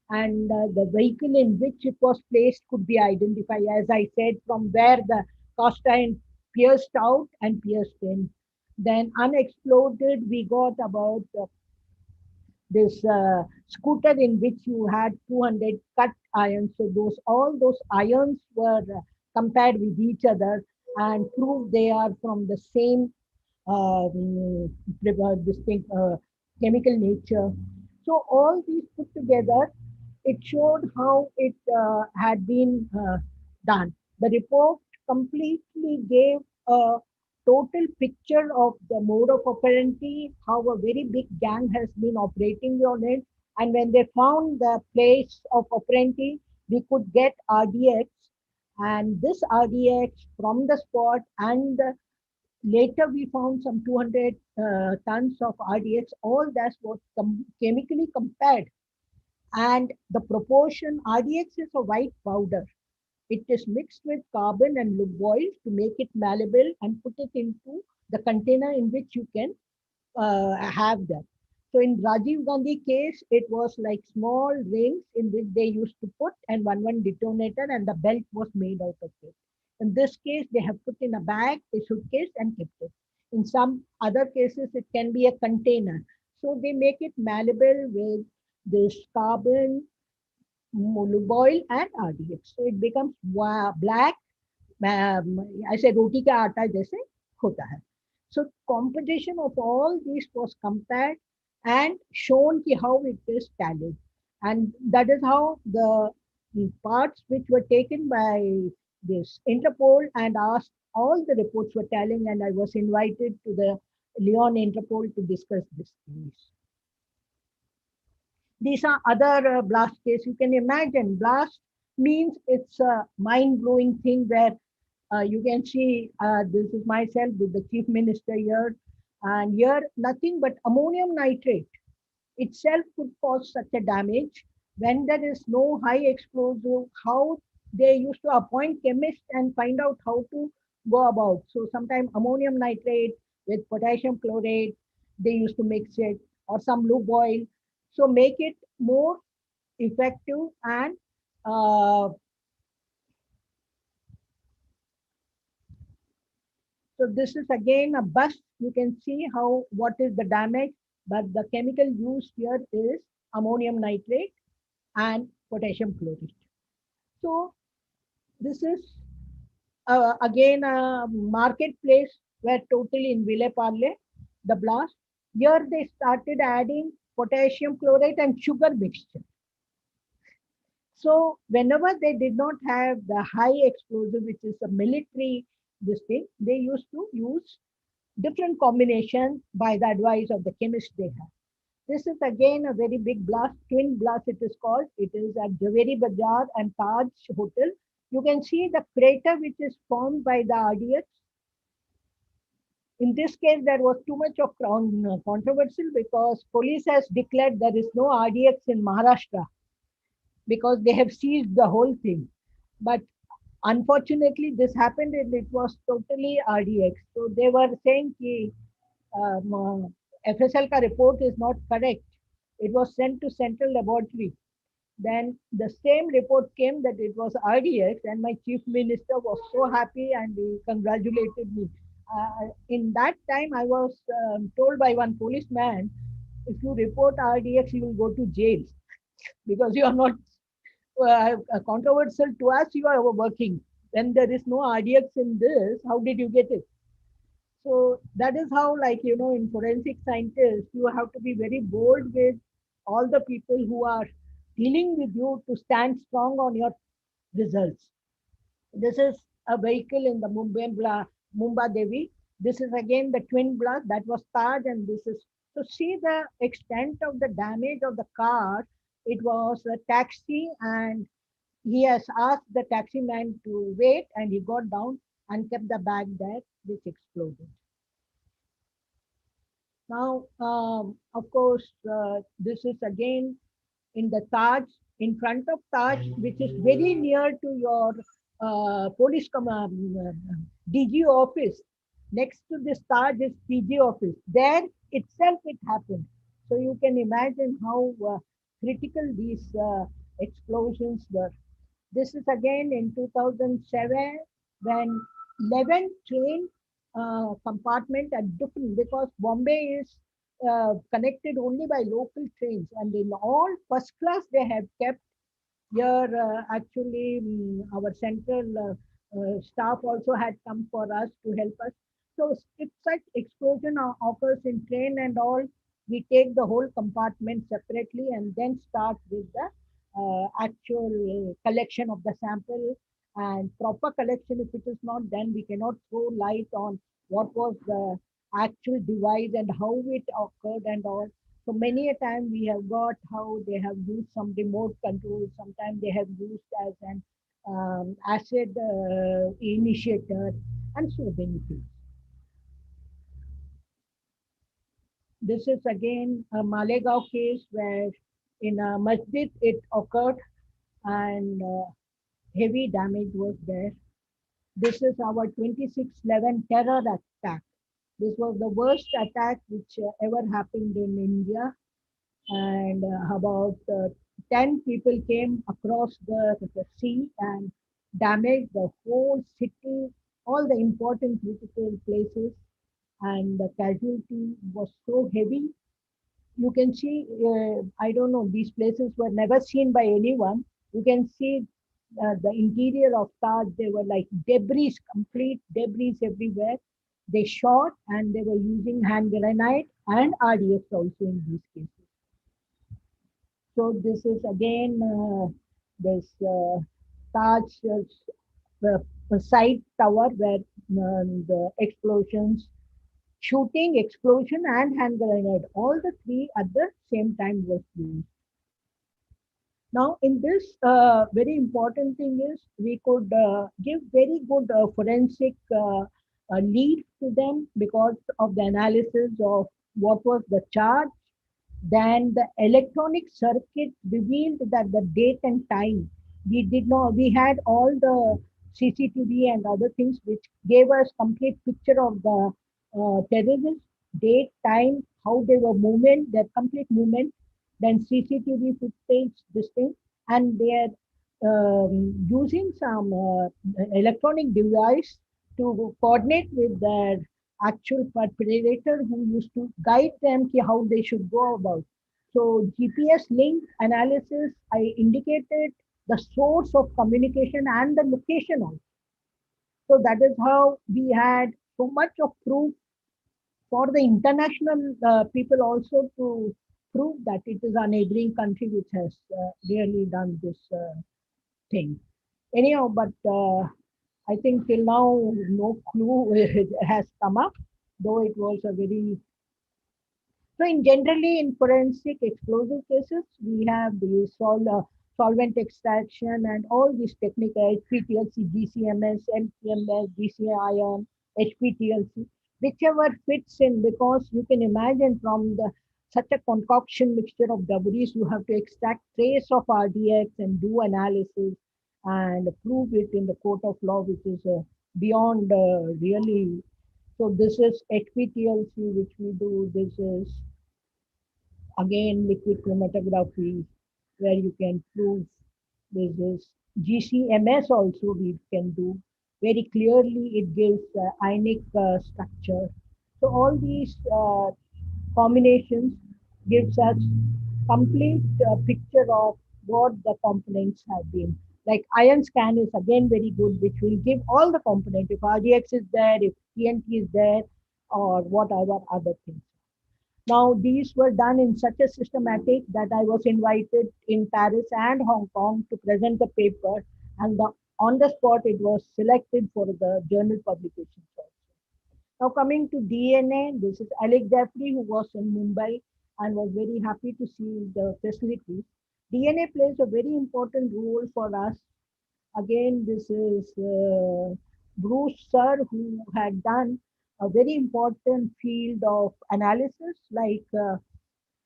And the vehicle in which it was placed could be identified, as I said, from where the cast iron pierced out and pierced in. Then unexploded, we got about this scooter in which you had 200 cut irons. So all those irons were compared with each other and proved they are from the same distinct chemical nature. So all these put together, it showed how it had been done. The report completely gave a total picture of the mode of operandi, how a very big gang has been operating on it. And when they found the place of operandi, we could get RDX, and this RDX from the spot, and later we found some 200 tons of RDX. All that was chemically compared, and the proportion RDX is a white powder. It is mixed with carbon and lube oil to make it malleable and put it into the container in which you can have that. So in Rajiv Gandhi case, it was like small rings in which they used to put, and one detonator, and the belt was made out of it. In this case, they have put in a bag, a suitcase, and kept it. In some other cases, it can be a container. So they make it malleable with this carbon, lube oil, and RDX. So it becomes black. ऐसे रोटी का आटा जैसे होता है. So composition of all these was compared and shown how it is tallied. And that is how the parts which were taken by this Interpol and asked, all the reports were tallying, and I was invited to the Lyon Interpol to discuss this case. These are other blast cases. You can imagine blast means it's a mind-blowing thing where you can see this is myself with the chief minister here, and here nothing but ammonium nitrate itself could cause such a damage when there is no high explosive. How they used to appoint chemists and find out how to go about. So sometimes ammonium nitrate with potassium chlorate, they used to mix it, or some lube oil. So make it more effective. And so this is again a bus. You can see how what is the damage, but the chemical used here is ammonium nitrate and potassium chlorate. So this is again a marketplace where totally in Villeparle, the blast. Here they started adding potassium chlorate and sugar mixture. So whenever they did not have the high explosive, which is a military this thing, they used to use different combinations by the advice of the chemist they have. This is again a very big blast, twin blast it is called. It is at Javeri Bazaar and Taj Hotel. You can see the crater which is formed by the RDX. In this case, there was too much of controversial because police has declared there is no RDX in Maharashtra because they have seized the whole thing. But unfortunately, this happened and it was totally RDX. So they were saying that FSL ka report is not correct. It was sent to central laboratory. Then the same report came that it was RDX, and my chief minister was so happy and he congratulated me. In that time, I was told by one policeman, if you report RDX, you will go to jail because you are not controversial to us, you are working. When there is no RDX in this, how did you get it? So that is how, like, in forensic scientists, you have to be very bold with all the people who are dealing with you to stand strong on your results. This is a vehicle in the Mumbai Devi. This is again the twin blast that was Taj, and this is to see the extent of the damage of the car. It was a taxi, and he has asked the taxi man to wait, and he got down and kept the bag there, which exploded. Now, of course, this is again in the Taj, in front of Taj, which is very near to your police DG office. Next to this Taj is DG office. There itself it happened. So you can imagine how critical these explosions were. This is again in 2007 when 11 train compartment at different, because Bombay is connected only by local trains, and in all first class they have kept here. Actually, our central staff also had come for us to help us. So if such explosion occurs in train and all, we take the whole compartment separately and then start with the actual collection of the sample and proper collection. If it is not done, we cannot throw light on what was the actual device and how it occurred and all. So many a time we have got how they have used some remote control. Sometimes they have used as an acid initiator and so many things. This is again a Malegaon case where in a masjid it occurred and heavy damage was there. This is our 26/11 terror attack. This was the worst attack which ever happened in India, and about 10 people came across the sea and damaged the whole city, all the important critical places, and the casualty was so heavy. You can see, I don't know, these places were never seen by anyone. You can see the interior of Taj, they were like debris, complete debris everywhere. They shot and they were using hand grenade and RDX also in these cases. So this is again this Taj side tower where the explosions, shooting, explosion, and hand grenade, all the three at the same time was used. Now, in this, very important thing is we could give very good forensic lead to them because of the analysis of what was the charge. Then the electronic circuit revealed that the date and time. We did not. We had all the CCTV and other things which gave us complete picture of the terrorists, date, time, how they were movement, their complete movement, then CCTV footage, this thing, and they're using some electronic device to coordinate with their actual perpetrator who used to guide them how they should go about. So GPS link analysis, I indicated the source of communication and the location also. So that is how we had so much of proof for the international people also to prove that it is a neighboring country which has really done this thing. Anyhow, but I think till now no clue has come up, though it was a very. So in generally in forensic explosive cases, we have the solvent extraction and all these technical HPTLC, GCMS, MTMS, DCIM, HPTLC. whichever fits in, because you can imagine from the such a concoction mixture of WDs, you have to extract trace of RDX and do analysis and prove it in the court of law, which is beyond really. So this is HPTLC, which we do. This is again liquid chromatography, where you can prove this is GCMS also we can do. Very clearly, it gives ionic structure. So all these combinations gives us complete picture of what the components have been. Like ion scan is again very good, which will give all the components. If RDX is there, if TNT is there, or whatever other things. Now, these were done in such a systematic that I was invited in Paris and Hong Kong to present the paper, and on the spot it was selected for the journal publications also. Now, coming to DNA, this is Alec Jeffrey, who was in Mumbai and was very happy to see the facilities. DNA plays a very important role for us. Again, this is Bruce Sir, who had done a very important field of analysis, like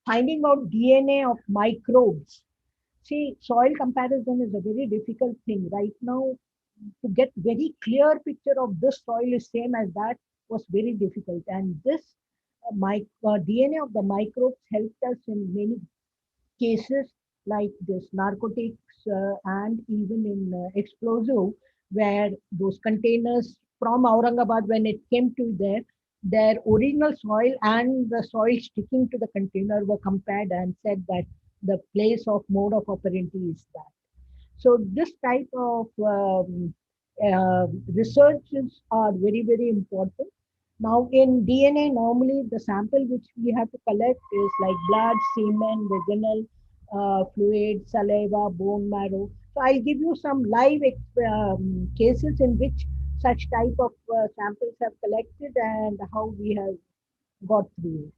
finding out DNA of microbes. See, soil comparison is a very difficult thing. Right now, to get very clear picture of this soil is same as that was very difficult. And this DNA of the microbes helped us in many cases like this narcotics and even in explosive, where those containers from Aurangabad, when it came to there, their original soil and the soil sticking to the container were compared and said that the place of mode of operandi is that. So this type of researches are very, very important. Now in DNA, normally the sample which we have to collect is like blood, semen, vaginal fluid, saliva, bone marrow. So I'll give you some live cases in which such type of samples have collected and how we have got through it.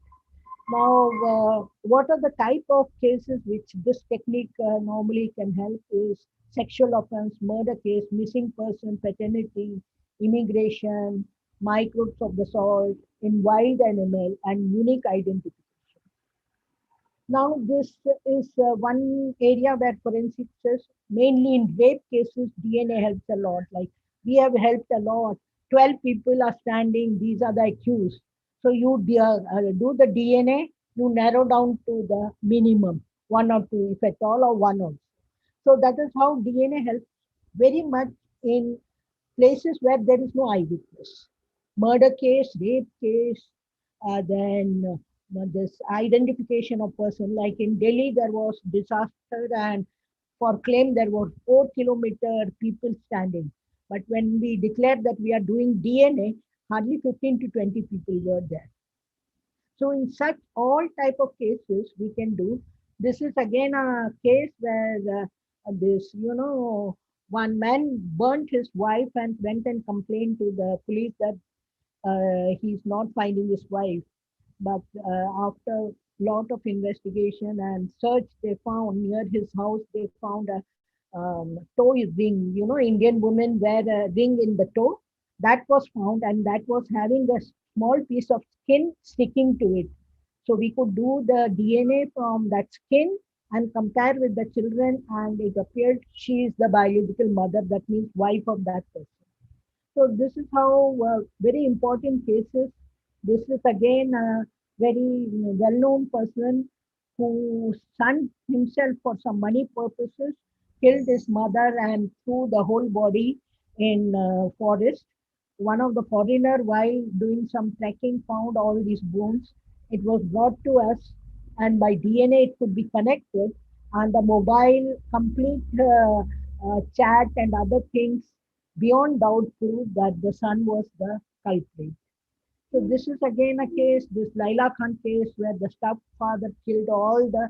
Now, what are the type of cases which this technique normally can help is sexual offense, murder case, missing person, paternity, immigration, microbes of the soil, in wild animal, and unique identification. Now, this is one area where forensics is mainly in rape cases, DNA helps a lot. Like we have helped a lot. 12 people are standing, these are the accused. So you do the DNA, you narrow down to the minimum, one or two, if at all, or one also. So that is how DNA helps very much in places where there is no eyewitness. Murder case, rape case, then this identification of person. Like in Delhi, there was disaster, and for claim there were 4 kilometer people standing. But when we declared that we are doing DNA, hardly 15 to 20 people were there. So in such all type of cases we can do. This is again a case where one man burnt his wife and went and complained to the police that he's not finding his wife. But after lot of investigation and search, they found near his house, they found a toe ring. Indian women wear a ring in the toe. That was found, and that was having a small piece of skin sticking to it. So we could do the DNA from that skin and compare with the children, and it appeared she is the biological mother, that means wife of that person. So this is how very important cases. This is again a very well-known person who son himself for some money purposes killed his mother and threw the whole body in forest. One of the foreigner, while doing some trekking, found all these bones. It was brought to us, and by DNA it could be connected, and the mobile complete chat and other things beyond doubt proved that the son was the culprit. So this is again a case, this Laila Khan case, where the stepfather killed all the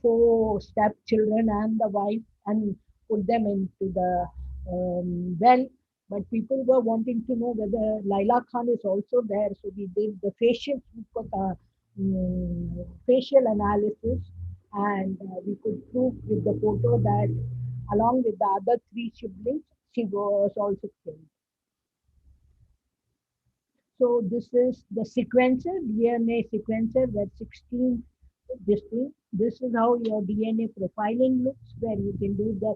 four stepchildren and the wife and put them into the well. But people were wanting to know whether Laila Khan is also there. So we did the facial analysis, and we could prove with the photo that along with the other three siblings, she was also killed. So this is the sequencer, DNA sequencer, where 16 this thing. This is how your DNA profiling looks, where you can do the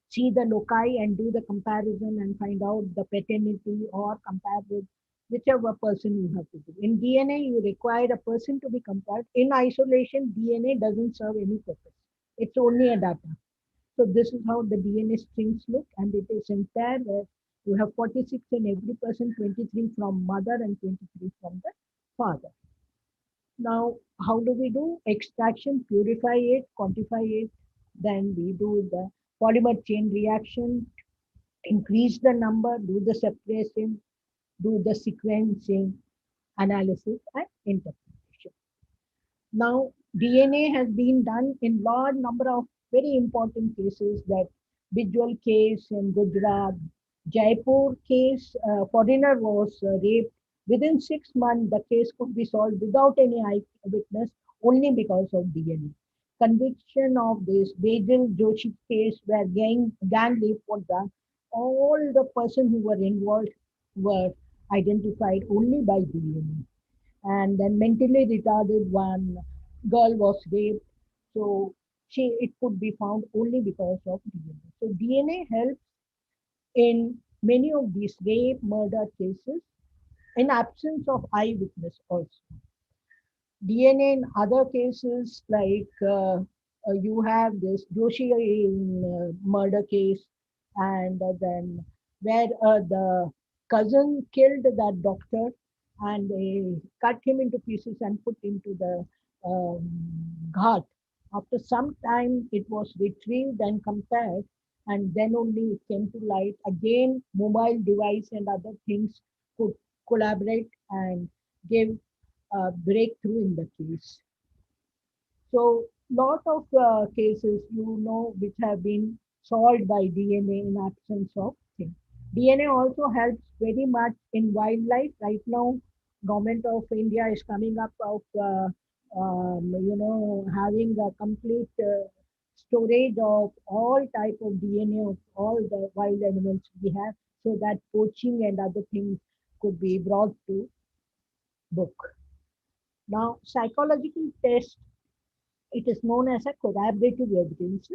see the loci and do the comparison and find out the paternity or compare with whichever person you have to do. In DNA, you require a person to be compared. In isolation, DNA doesn't serve any purpose. It's only a data. So this is how the DNA strings look, and it is entire where you have 46 in every person, 23 from mother and 23 from the father. Now, how do we do extraction? Purify it, quantify it. Then we do the polymer chain reaction, increase the number, do the separation, do the sequencing, analysis, and interpretation. Now, DNA has been done in large number of very important cases, that Bijwal case in Gujarat, Jaipur case, foreigner was raped. Within 6 months, the case could be solved without any eyewitness, only because of DNA. Conviction of this Bejal Joshi case, where gang rape was done, all the persons who were involved were identified only by DNA. And then mentally retarded one girl was raped, so it could be found only because of DNA. So DNA helps in many of these rape murder cases in absence of eyewitness also. DNA in other cases, like you have this Joshi murder case, and then where the cousin killed that doctor, and they cut him into pieces and put into the ghat. After some time, it was retrieved and compared, and then only it came to light. Again, mobile device and other things could collaborate and give a breakthrough in the case. So, lot of cases, which have been solved by DNA in absence of things. DNA also helps very much in wildlife. Right now, government of India is coming up of having a complete storage of all type of DNA of all the wild animals we have, so that poaching and other things could be brought to book. Now, psychological test, it is known as a corroborative evidence.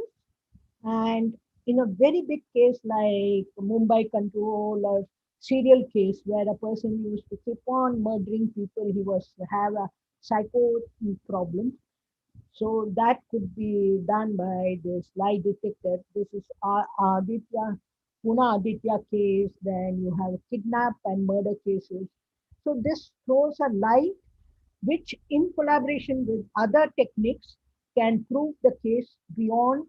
And in a very big case like Mumbai Control or serial case, where a person used to keep on murdering people, he was have a psycho problem. So that could be done by this lie detector. This is Aditya, Pune Aditya case. Then you have kidnap and murder cases. So this throws a light which, in collaboration with other techniques, can prove the case beyond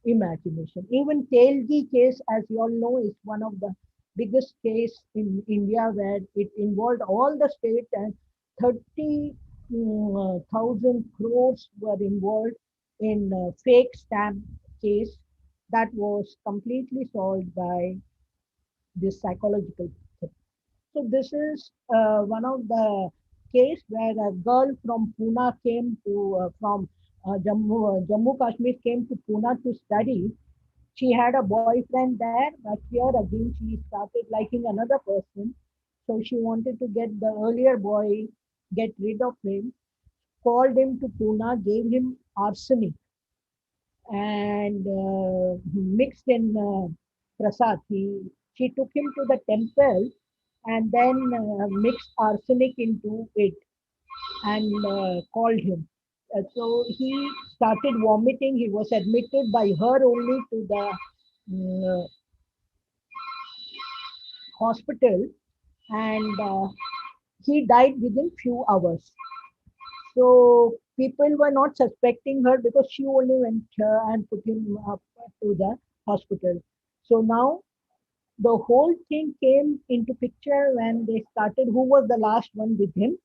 imagination. Even Telgi case, as you all know, is one of the biggest case in India, where it involved all the state, and 30,000 crores were involved in a fake stamp case that was completely solved by this psychological thing. So this is one of the case where a girl from Pune came to from Jammu Kashmir came to Pune to study. She had a boyfriend there, but here again she started liking another person. So she wanted to get the earlier boy, get rid of him, called him to Pune, gave him arsenic and mixed in prasad. She took him to the temple and then mixed arsenic into it and called him. So he started vomiting. He was admitted by her only to the hospital, and he died within few hours. So people were not suspecting her because she only went and put him up to the hospital. So now the whole thing came into picture when they started who was the last one with him,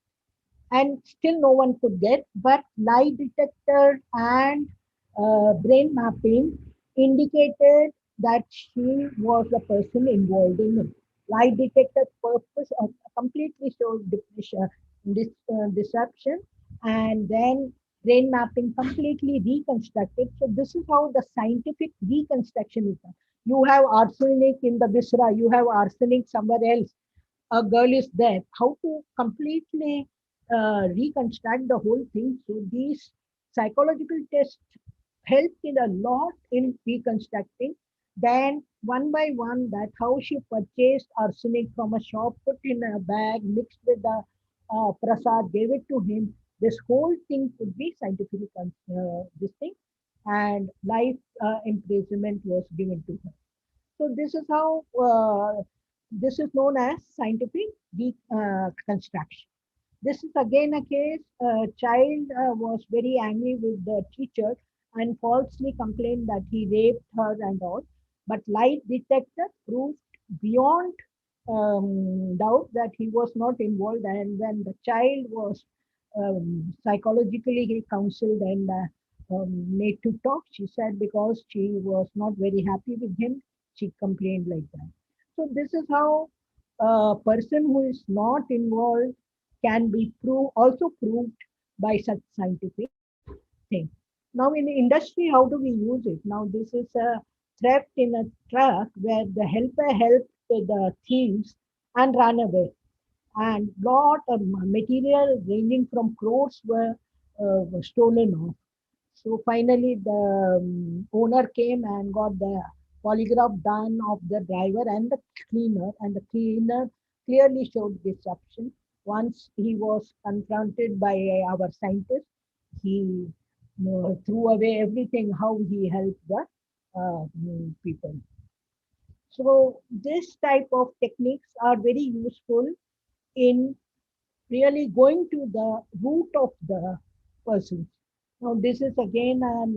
and still no one could get. But lie detector and brain mapping indicated that she was the person involved in it. Lie detector purpose completely showed deception, and then brain mapping completely reconstructed. So this is how the scientific reconstruction is done. You have arsenic in the viscera, you have arsenic somewhere else. a girl is there, how to completely reconstruct the whole thing. So these psychological tests helped in a lot in reconstructing. Then one by one, that how she purchased arsenic from a shop, put in a bag, mixed with the prasad, gave it to him. This whole thing could be scientifically this thing, and life imprisonment was given to her. So this is how this is known as scientific reconstruction. This is again a case. A child was very angry with the teacher and falsely complained that he raped her and all. But lie detector proved beyond doubt that he was not involved. And when the child was psychologically counseled and made to talk, she said because she was not very happy with him, she complained like that. So this is how a person who is not involved can be also proved by such scientific thing. Now in industry, how do we use it? Now this is a theft in a truck where the helper helped the thieves and ran away. And lot of material ranging from crores were stolen off. So finally, the owner came and got the polygraph done of the driver and the cleaner clearly showed disruption. Once he was confronted by our scientist, he threw away everything, how he helped the people. So this type of techniques are very useful in really going to the root of the person. Now, this is again an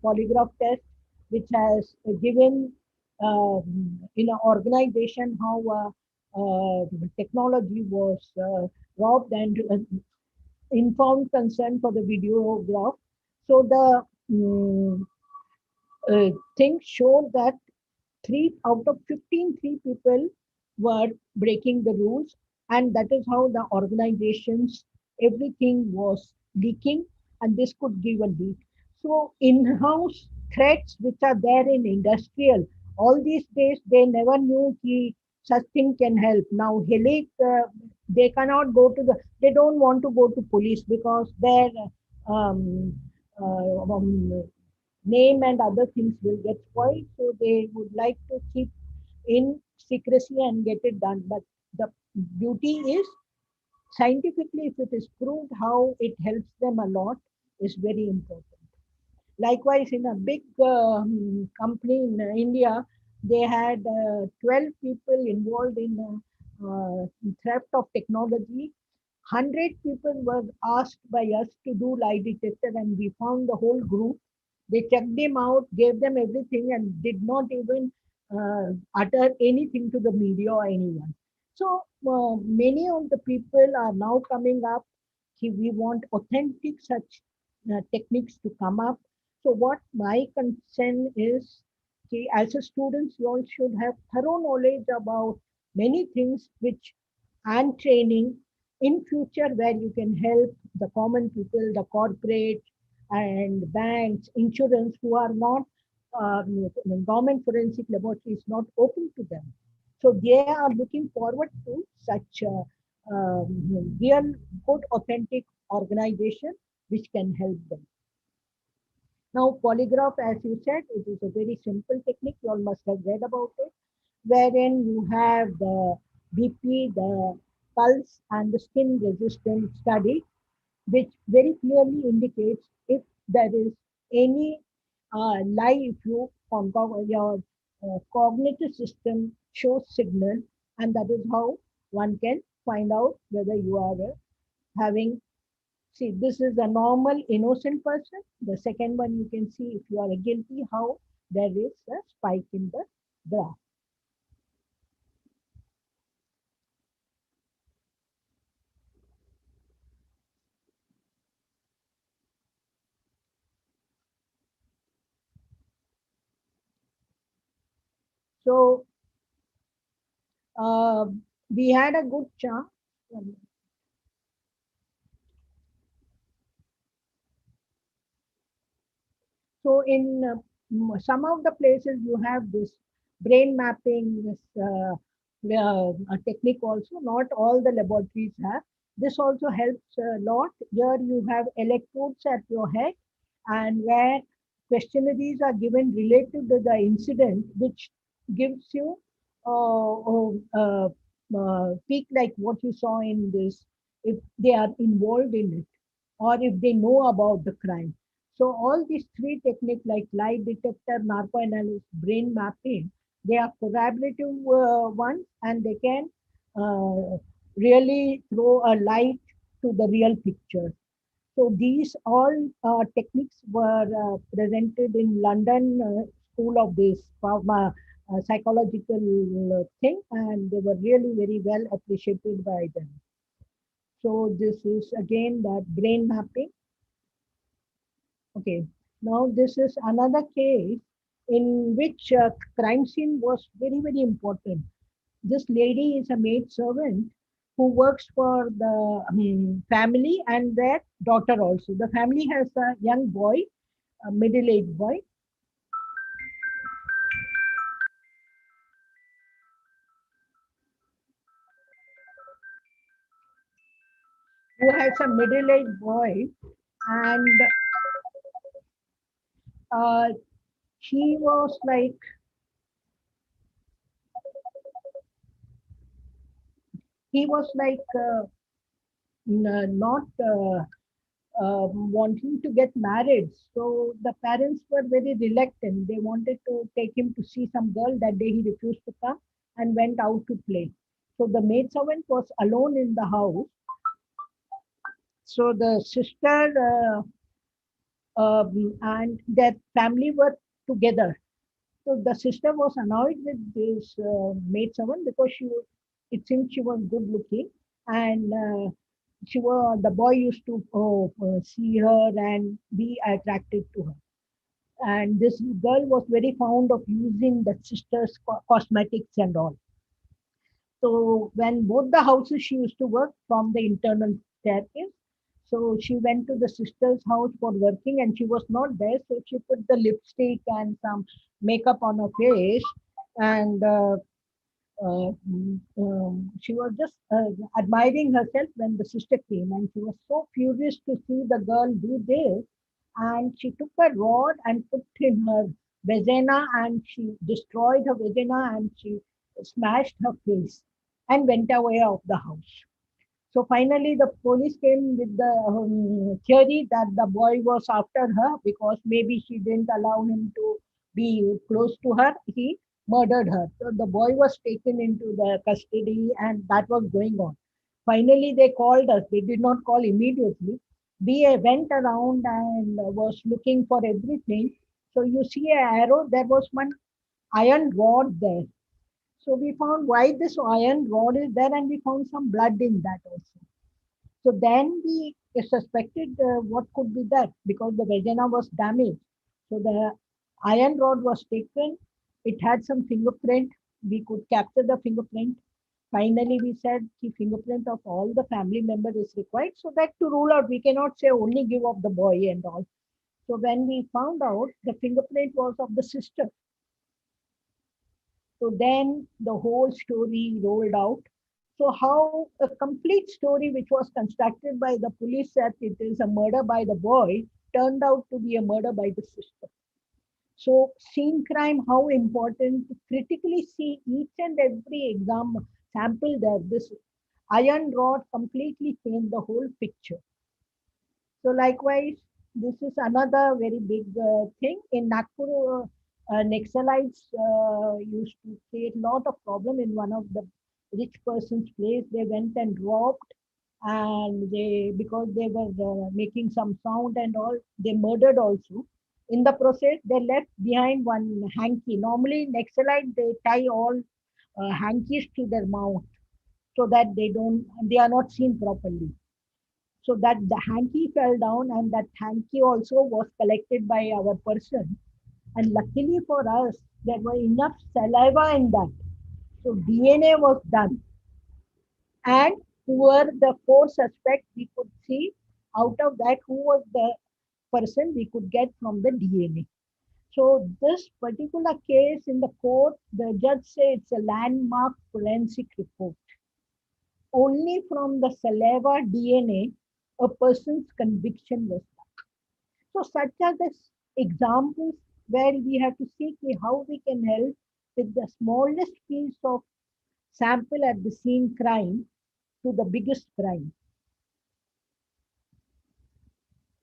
polygraph test which has given in an organization how technology was robbed and informed consent for the videograph. So the thing showed that 3 out of 15, 3 people were breaking the rules, and that is how the organizations, everything was leaking, and this could give a leak. So in-house threats which are there in industrial, all these days they never knew such thing can help. Now Helic, they cannot go to they don't want to go to police because their um, name and other things will get spoiled. So they would like to keep in secrecy and get it done. But the beauty is scientifically, if it is proved how it helps them a lot, is very important. Likewise, in a big company in India, they had 12 people involved in theft of technology. 100 people were asked by us to do lie detector, and we found the whole group. They checked them out, gave them everything, and did not even utter anything to the media or anyone. So many of the people are now coming up. We want authentic such techniques to come up. So what my concern is, as a students, you all should have thorough knowledge about many things which and training in future where you can help the common people, the corporate and banks, insurance who are not, government forensic laboratory is not open to them. So they are looking forward to such real good authentic organization which can help them. Now polygraph, as you said, it is a very simple technique. You all must have read about it, wherein you have the BP, the pulse, and the skin resistance study, which very clearly indicates if there is any lie, if you your cognitive system shows signal, and that is how one can find out whether you are having. See, this is a normal innocent person. The second one, you can see if you are guilty, how there is a spike in the graph. So uh, we had a good chance. So in some of the places you have this brain mapping, this a technique also. Not all the laboratories have. This also helps a lot. Here you have electrodes at your head, and where questionnaires are given related to the incident, which gives you peak like what you saw in this, if they are involved in it or if they know about the crime. So all these three techniques like lie detector, narcoanalysis, brain mapping, they are collaborative ones, and they can really throw a light to the real picture. So these all techniques were presented in London School of this pharma psychological thing, and they were really very well appreciated by them. So this is again that brain mapping. Okay, now this is another case in which crime scene was very, very important. This lady is a maid servant who works for the family and their daughter also. The family has a young boy, a middle-aged boy, who has a middle-aged boy, and uh, he was like, he was like not wanting to get married. So the parents were very reluctant. They wanted to take him to see some girl. That day he refused to come and went out to play. So the maidservant was alone in the house. So the sister and their family were together. So the sister was annoyed with this maidservant because it seemed she was good looking, and the boy used to see her and be attracted to her. And this girl was very fond of using the sister's cosmetics and all. So when both the houses she used to work from the internal staircase. So she went to the sister's house for working and she was not there. So she put the lipstick and some makeup on her face, and she was just admiring herself when the sister came, and she was so furious to see the girl do this, and she took a rod and put in her vagina, and she destroyed her vagina, and she smashed her face and went away of the house. So finally, the police came with the theory that the boy was after her because maybe she didn't allow him to be close to her. He murdered her. So the boy was taken into the custody, and that was going on. Finally, they called us. They did not call immediately. We went around and was looking for everything. So you see a arrow. There was one iron rod there. So we found why this iron rod is there, and we found some blood in that also. So then we suspected what could be that because the vagina was damaged. So the iron rod was taken. It had some fingerprint. We could capture the fingerprint. Finally, we said the fingerprint of all the family members is required so that to rule out, we cannot say only give of the boy and all. So when we found out the fingerprint was of the sister, so then the whole story rolled out. So how a complete story which was constructed by the police that it is a murder by the boy turned out to be a murder by the sister. So scene crime, how important to critically see each and every sample there. This iron rod completely changed the whole picture. So likewise, this is another very big thing. In Nagpur, Naxalites used to create a lot of problem in one of the rich person's place. They went and robbed, and because they were making some sound and all, they murdered also. In the process, they left behind one hanky. Normally, Naxalite, they tie all hankies to their mouth so that they are not seen properly. So that the hanky fell down, and that hanky also was collected by our person. And luckily for us, there was enough saliva in that. So DNA was done. And who were the four suspects we could see, out of that who was the person we could get from the DNA. So this particular case in the court, the judge said it's a landmark forensic report. Only from the saliva DNA, a person's conviction was done. So such are the examples where we have to see how we can help with the smallest piece of sample at the scene crime to the biggest crime.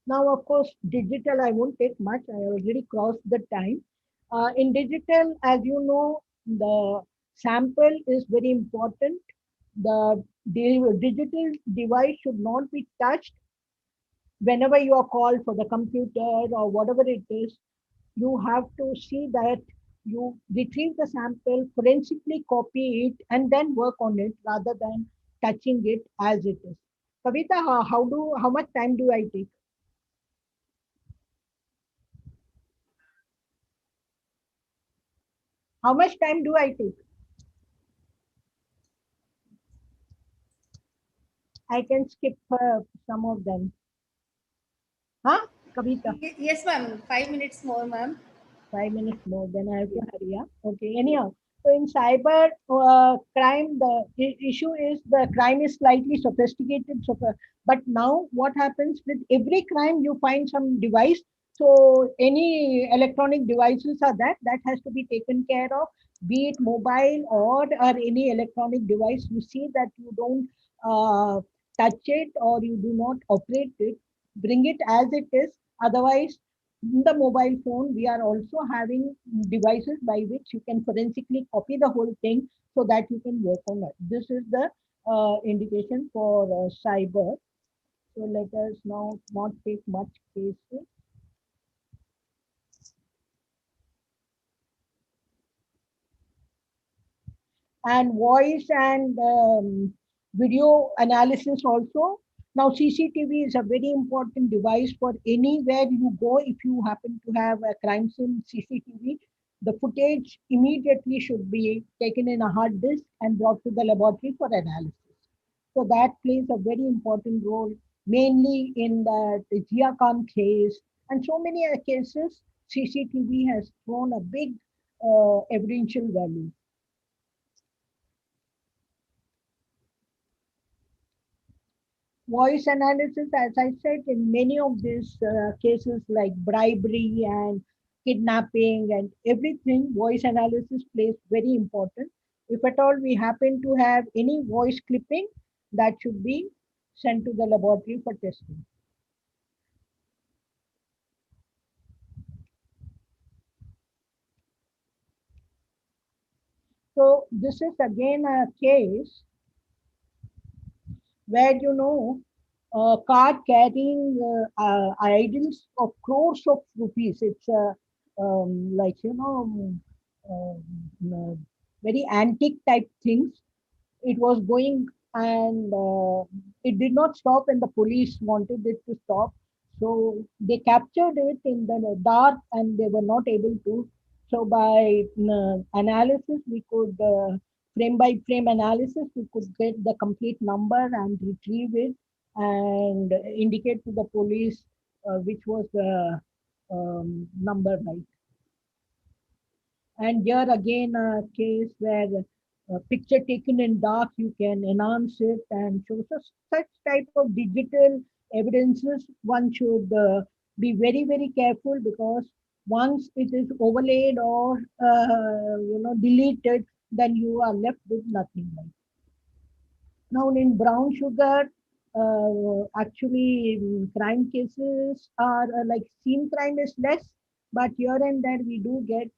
Now, of course, digital, I won't take much. I already crossed the time. In digital, as you know, the sample is very important. The digital device should not be touched whenever you are called for the computer or whatever it is. You have to see that you retrieve the sample, forensically copy it, and then work on it rather than touching it as it is. Kavita, how much time do I take? How much time do I take? I can skip some of them. Huh, Kavita? Yes, ma'am. 5 minutes more, ma'am. 5 minutes more, then I have to hurry up. Okay, anyhow. So in cyber crime, the issue is the crime is slightly sophisticated. But now what happens with every crime, you find some device. So any electronic devices are that has to be taken care of, be it mobile or any electronic device. You see that you don't touch it or you do not operate it. Bring it as it is. Otherwise, in the mobile phone, we are also having devices by which you can forensically copy the whole thing so that you can work on it. This is the indication for cyber. So let us now not take much cases. And voice and video analysis also. Now CCTV is a very important device for anywhere you go. If you happen to have a crime scene CCTV, the footage immediately should be taken in a hard disk and brought to the laboratory for analysis. So that plays a very important role, mainly in the Giacom case and so many cases. CCTV has thrown a big evidential value. Voice analysis, as I said, in many of these cases like bribery and kidnapping and everything, voice analysis plays very important. If at all we happen to have any voice clipping, that should be sent to the laboratory for testing. So this is again a case where a car carrying idols of crores of rupees. It's like very antique type things. It was going and it did not stop, and the police wanted it to stop. So they captured it in the dark, and they were not able to. So by analysis, we could frame by frame analysis, we could get the complete number and retrieve it and indicate to the police which was the number right. And here again, a case where a picture taken in dark, you can enhance it and show. So such type of digital evidences, one should be very, very careful, because once it is overlaid or deleted, then you are left with nothing. Right? Now in brown sugar, actually crime cases are like scene crime is less, but here and there we do get.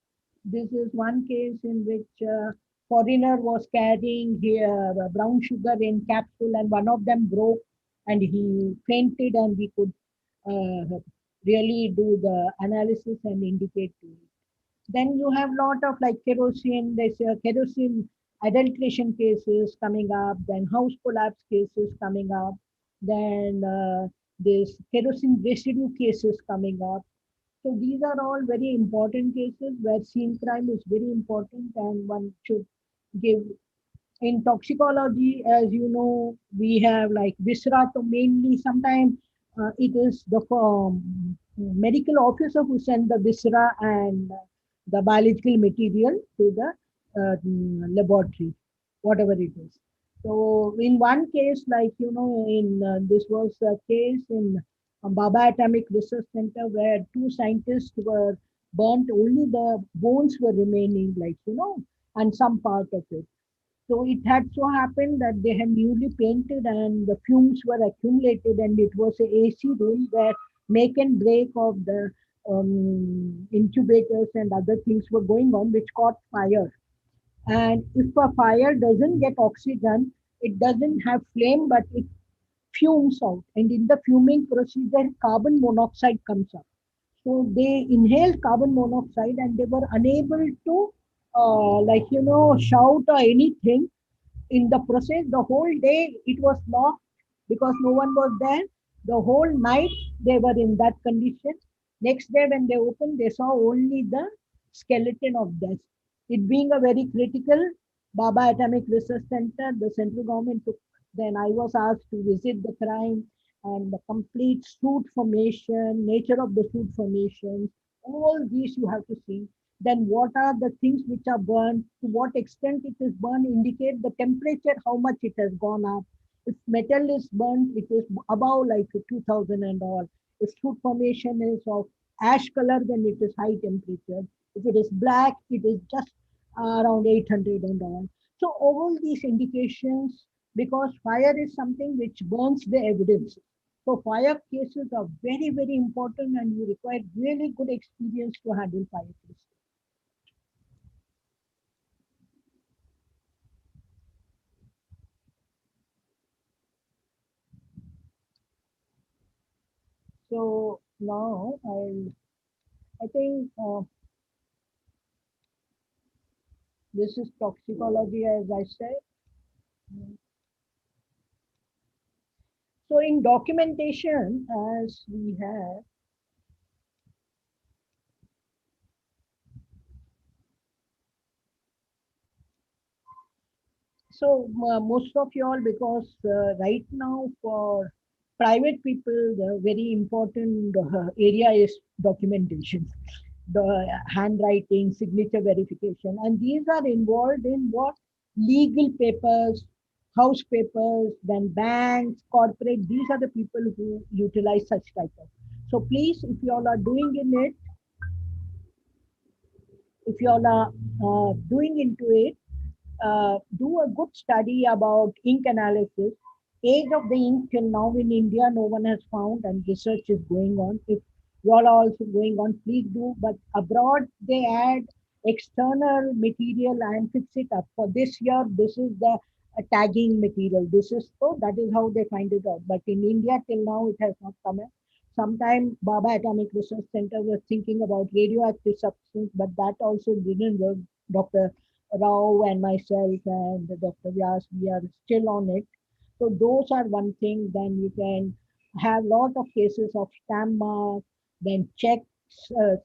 This is one case in which foreigner was carrying here brown sugar in capsule, and one of them broke and he fainted, and we could really do the analysis and indicate to it. Then you have lot of like kerosene, there's kerosene adulteration cases coming up, then house collapse cases coming up, then this kerosene residue cases coming up. So these are all very important cases where scene crime is very important, and one should give. In toxicology, as you know, we have like viscera, so mainly sometimes it is the medical officer who sent the viscera and the biological material to the laboratory, whatever it is. So in one case, like, in this was a case in Baba Atomic Research Center where two scientists were burnt, only the bones were remaining, like, and some part of it. So it had so happened that they had newly painted and the fumes were accumulated, and it was a AC room where make and break of the incubators and other things were going on, which caught fire. And if a fire doesn't get oxygen, it doesn't have flame, but it fumes out. And in the fuming procedure, carbon monoxide comes up. So they inhaled carbon monoxide and they were unable to, shout or anything. In the process, the whole day it was locked because no one was there. The whole night they were in that condition. Next day when they opened, they saw only the skeleton of death. It being a very critical, Baba Atomic Research Center, the central government took, then I was asked to visit the crime and the complete soot formation, nature of the soot formation, all these you have to see. Then what are the things which are burned, to what extent it is burned, indicate the temperature, how much it has gone up. If metal is burnt, it is above like 2000 and all. If soot formation is of ash color, then it is high temperature. If it is black, it is just around 800 and all. So all these indications, because fire is something which burns the evidence. So fire cases are very, very important, and you require really good experience to handle fire cases. So now I think this is toxicology, as I said. So in documentation, as we have, so most of you all, because right now for private people, the very important area is documentation, the handwriting, signature verification, and these are involved in what? Legal papers, house papers, then banks, corporate. These are the people who utilize such type of. So please, if you all are doing in it, if you all are doing into it, do a good study about ink analysis. Age of the ink till now in India, no one has found, and research is going on. If you all are also going on, please do. But abroad, they add external material and fix it up. For this year, this is the tagging material. This is so that is how they find it out. But in India, till now, it has not come in. Sometime Baba Atomic Research Center was thinking about radioactive substance, but that also didn't work. Dr. Rao and myself and Dr. Vyas, we are still on it. So those are one thing. Then you can have lot of cases of stamp mark, then checks,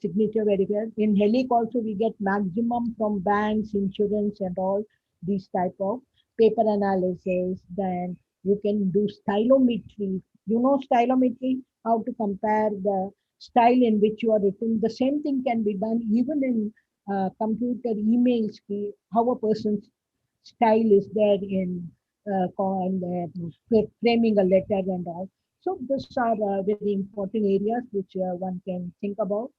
signature verification. In HELIC also we get maximum from banks, insurance and all these type of paper analysis. Then you can do stylometry. You know stylometry, how to compare the style in which you are written. The same thing can be done even in computer emails, how a person's style is there in framing a letter and all. So these are very important areas which one can think about.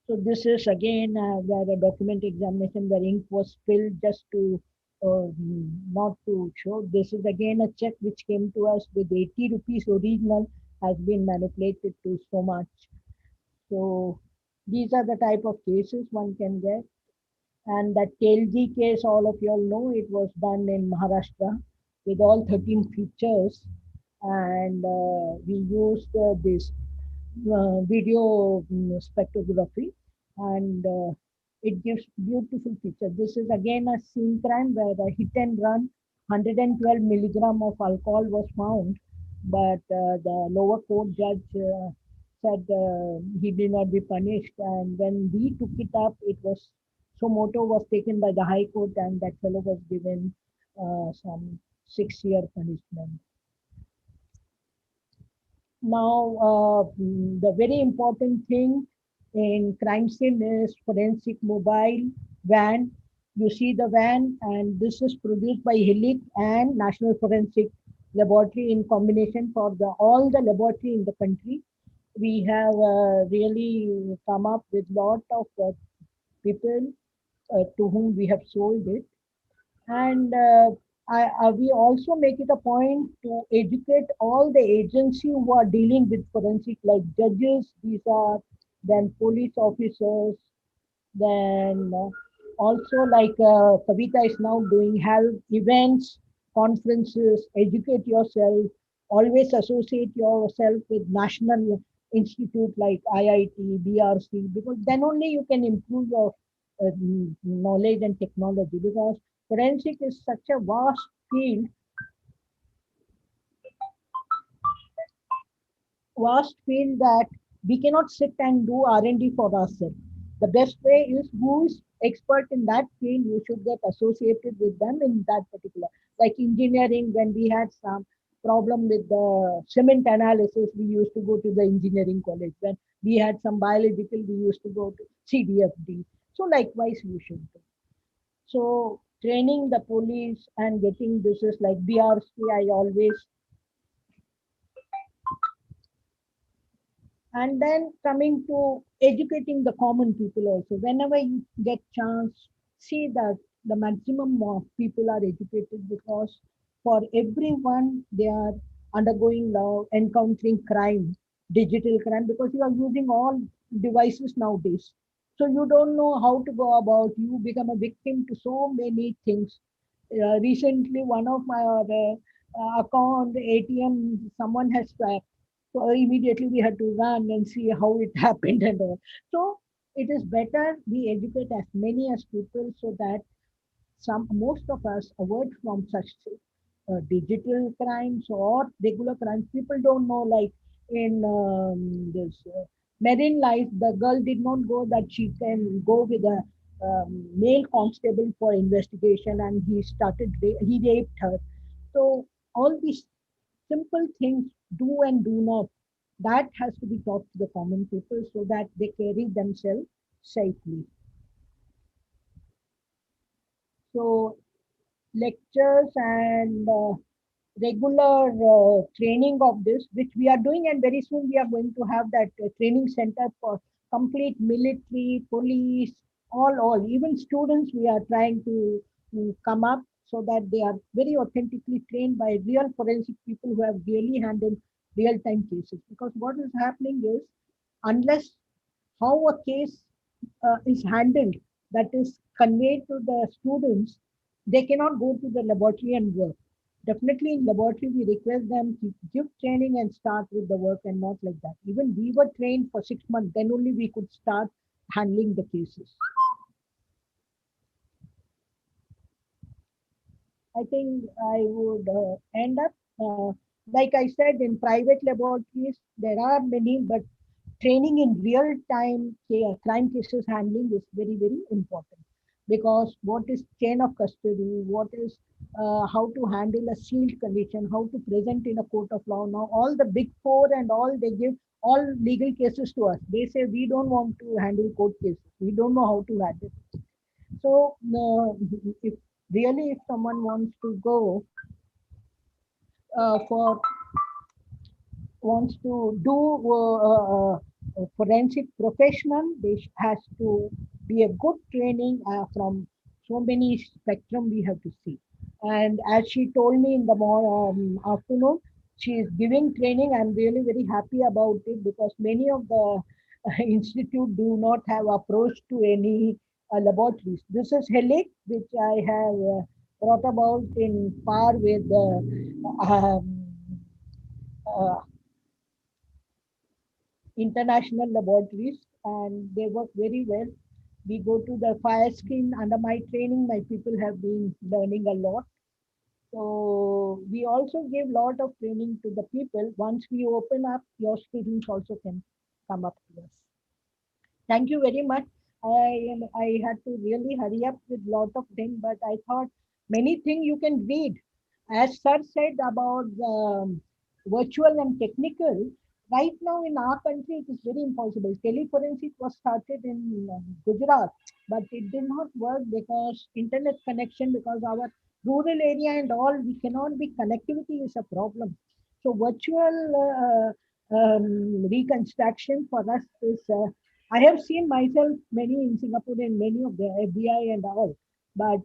So this is again where a document examination where ink was spilled just to not to show. This is again a check which came to us with 80 rupees original has been manipulated to so much. So these are the type of cases one can get. And that KLG case, all of you all know, it was done in Maharashtra with all 13 features. And we used this video spectrography, and it gives beautiful picture. This is again a scene crime where a hit and run, 112 milligram of alcohol was found, but the lower court judge said he did not be punished. And when we took it up, it was so moto was taken by the High Court, and that fellow was given some 6-year punishment. Now, the very important thing in crime scene is forensic mobile van. You see the van, and this is produced by HELIC and National Forensic Laboratory in combination for the all the laboratory in the country. We have really come up with lot of people to whom we have sold it. And we also make it a point to educate all the agencies who are dealing with forensic, like judges, these are, then police officers, then also like Kavita is now doing, have events, conferences, educate yourself, always associate yourself with national institute like IIT, BRC, because then only you can improve your knowledge and technology, because forensic is such a vast field, that we cannot sit and do R&D for ourselves. The best way is who is expert in that field, you should get associated with them in that particular. Like engineering, when we had some problem with the cement analysis, we used to go to the engineering college. When we had some biological, we used to go to CDFD. So likewise, you should do. So training the police and getting this is like BRC, I always. And then coming to educating the common people also. Whenever you get chance, see that the maximum of people are educated, because for everyone they are undergoing now, encountering crime, digital crime, because you are using all devices nowadays. So you don't know how to go about. You become a victim to so many things. Recently, one of my account ATM, someone has tracked. So immediately we had to run and see how it happened and all. So it is better we educate as many as people, so that most of us avoid from such digital crimes or regular crimes. People don't know, like in this Marine Life, the girl did not go that she can go with a male constable for investigation, and he raped her. So all these simple things, do and do not, that has to be taught to the common people so that they carry themselves safely. So lectures and regular training of this, which we are doing, and very soon we are going to have that training center for complete military, police, all, even students we are trying to come up, so that they are very authentically trained by real forensic people who have really handled real-time cases. Because what is happening is, unless how a case is handled, that is conveyed to the students, they cannot go to the laboratory and work. Definitely in laboratory, we request them to give training and start with the work, and not like that. Even we were trained for 6 months, then only we could start handling the cases. I think I would end up, like I said, in private laboratories, there are many, but training in real time crime cases handling is very, very important, because what is chain of custody, what is how to handle a sealed condition, how to present in a court of law. Now, all the big four and all, they give all legal cases to us. They say we don't want to handle court cases. We don't know how to handle it. So, if really, if someone wants to go for wants to do forensic professional, has to be a good training from so many spectrum we have to see. And as she told me in the afternoon, she is giving training. I'm really very happy about it, because many of the institute do not have approach to any laboratories. This is HELIC, which I have brought about in par with uh, international laboratories, and they work very well. We go to the fire screen. Under my training, my people have been learning a lot. So we also give lot of training to the people. Once we open up, your students also can come up to us. Thank you very much. I had to really hurry up with lot of things, but I thought Many things you can read. As Sir said about virtual and technical, right now in our country it is very impossible. Teleforensic was started in Gujarat, but it did not work because internet connection, because our rural area and all, we cannot be, connectivity is a problem. So virtual reconstruction for us is, I have seen myself many in Singapore and many of the FBI and all, but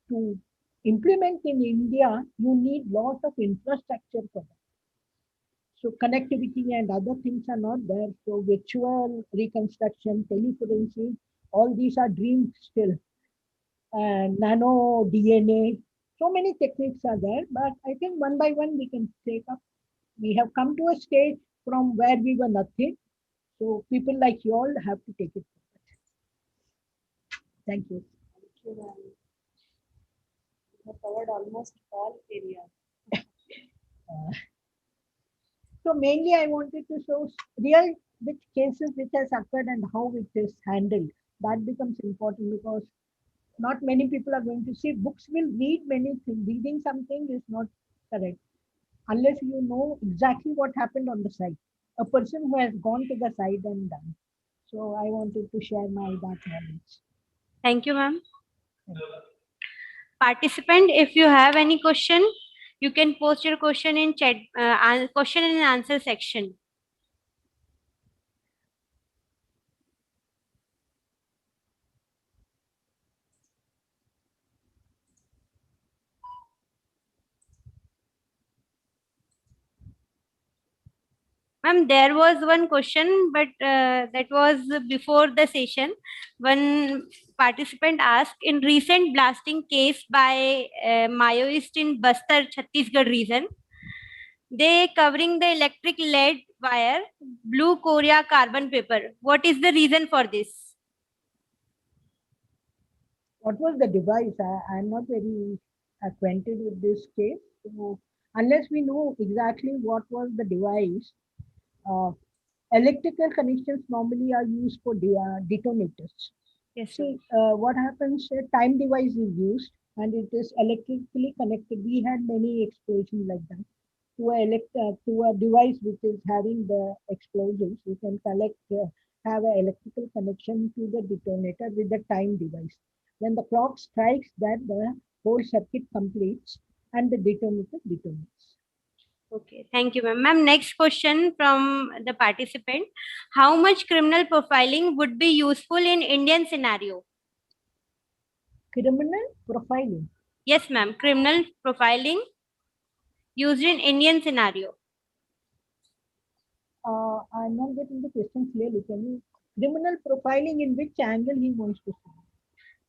to implement in India, you need lot of infrastructure for that. So connectivity and other things are not there. So virtual reconstruction, teleforensic, all these are dreams still. And nano DNA, so many techniques are there, but I think one by one we can take up. We have come to a stage from where we were nothing. So people like you all have to take it forward. Thank you. You have covered almost all areas. So mainly I wanted to show real which cases which has occurred and how it is handled. That becomes important because not many people are going to see. Books will read many things. Reading something is not correct unless you know exactly what happened on the site. A person who has gone to the site and done. So I wanted to share my that knowledge. Thank you, ma'am. Participant, if you have any question, you can post your question in chat, question and answer section. Ma'am, there was one question, but that was before the session. One participant asked, in recent blasting case by Maoist in Bastar, Chhattisgarh region, they covering the electric lead wire, blue Korea carbon paper. What is the reason for this? What was the device? I'm not very acquainted with this case. So unless we know exactly what was the device, electrical connections normally are used for detonators. Yes, sir. See, what happens, a time device is used and it is electrically connected. We had many explosions like that. To a device which is having the explosives, you can have an electrical connection to the detonator with the time device. When the clock strikes that, the whole circuit completes and the detonator detonates. Okay, thank you, ma'am. Ma'am, next question from the participant. How much criminal profiling would be useful in Indian scenario? Criminal profiling. Yes, ma'am. Criminal profiling used in Indian scenario. I'm not getting the question clearly. Can you, criminal profiling in which angle he wants to see?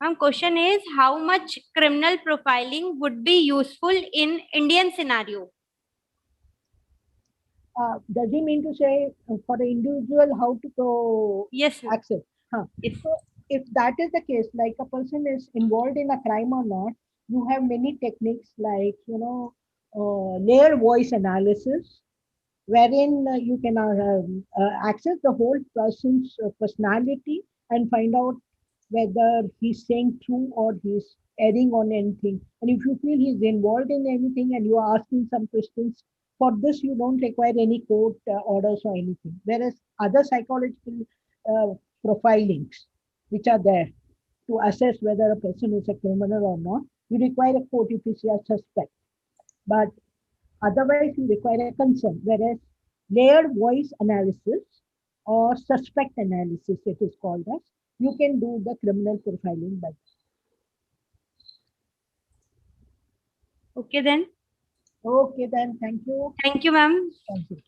Ma'am, question is how much criminal profiling would be useful in Indian scenario? Does he mean to say for the individual how to go Yes, ma'am. access? Yes. So if that is the case, like a person is involved in a crime or not, you have many techniques like, layer voice analysis, wherein you can access the whole person's personality and find out whether he's saying true or he's erring on anything. And if you feel he's involved in anything and you are asking some questions, for this you don't require any court orders or anything. Whereas other psychological uh, profilings, which are there to assess whether a person is a criminal or not, you require a court if you see a suspect. But otherwise, you require a consent. Whereas layered voice analysis or suspect analysis, it is called as, you can do the criminal profiling by that. Okay then. Okay, then. Thank you. Thank you, ma'am. Thank you.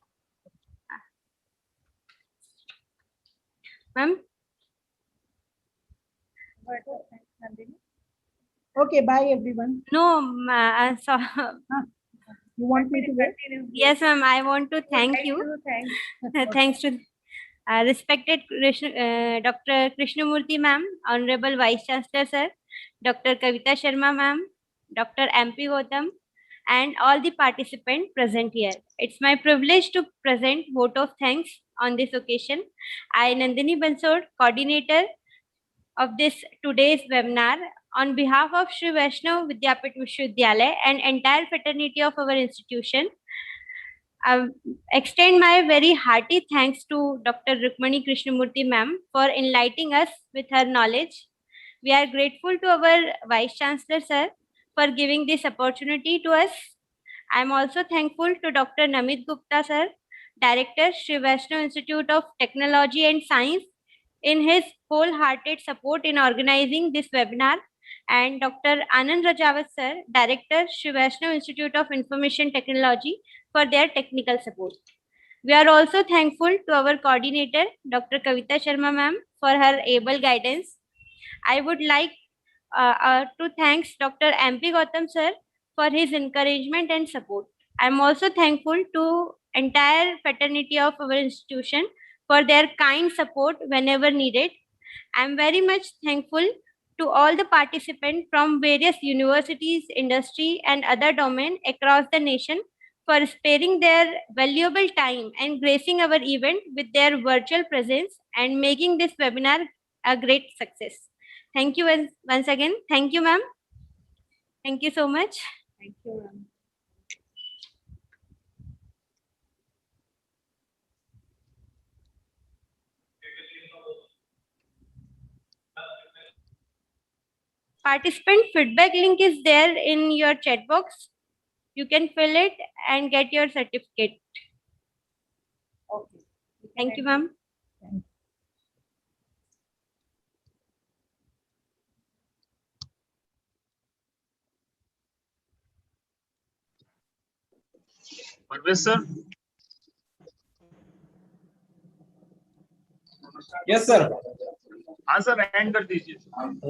Ma'am. Okay, bye everyone. No, so, You want me to wait? yes, ma'am. I want to thank you. Thanks. Thanks to respected Dr. Krishnamurthy ma'am, Honorable Vice Chancellor sir, Dr. Kavita Sharma ma'am, Dr. MP Gautam, and all the participants present here. It's my privilege to present vote of thanks on this occasion. I, Nandini Bansod, coordinator of this today's webinar on behalf of Shri Vaishnav Vidyapit Vishwavidyalaya and entire fraternity of our institution, I extend my very hearty thanks to Dr. Rukmani Krishnamurthy ma'am for enlightening us with her knowledge. We are grateful to our Vice Chancellor sir for giving this opportunity to us. I am also thankful to Dr. Namit Gupta sir, Director, Shri Vaishnav Institute of Technology and Science, in his wholehearted support in organizing this webinar, and Dr. Anand Rajawat sir, Director, Shri Vaishnav Institute of Information Technology, for their technical support. We are also thankful to our coordinator, Dr. Kavita Sharma ma'am, for her able guidance. I would like to thank Dr. MP Gautam sir for his encouragement and support. I am also thankful to entire fraternity of our institution for their kind support whenever needed. I am very much thankful to all the participants from various universities, industry, and other domains across the nation for sparing their valuable time and gracing our event with their virtual presence and making this webinar a great success. Thank you once again. Thank you, ma'am. Thank you so much. Thank you, ma'am. Participant feedback link is there in your chat box. You can fill it and get your certificate. Okay. Thank you, ma'am. Parvez sir? Yes, sir. हाँ sir and कर दीजिए.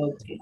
Okay.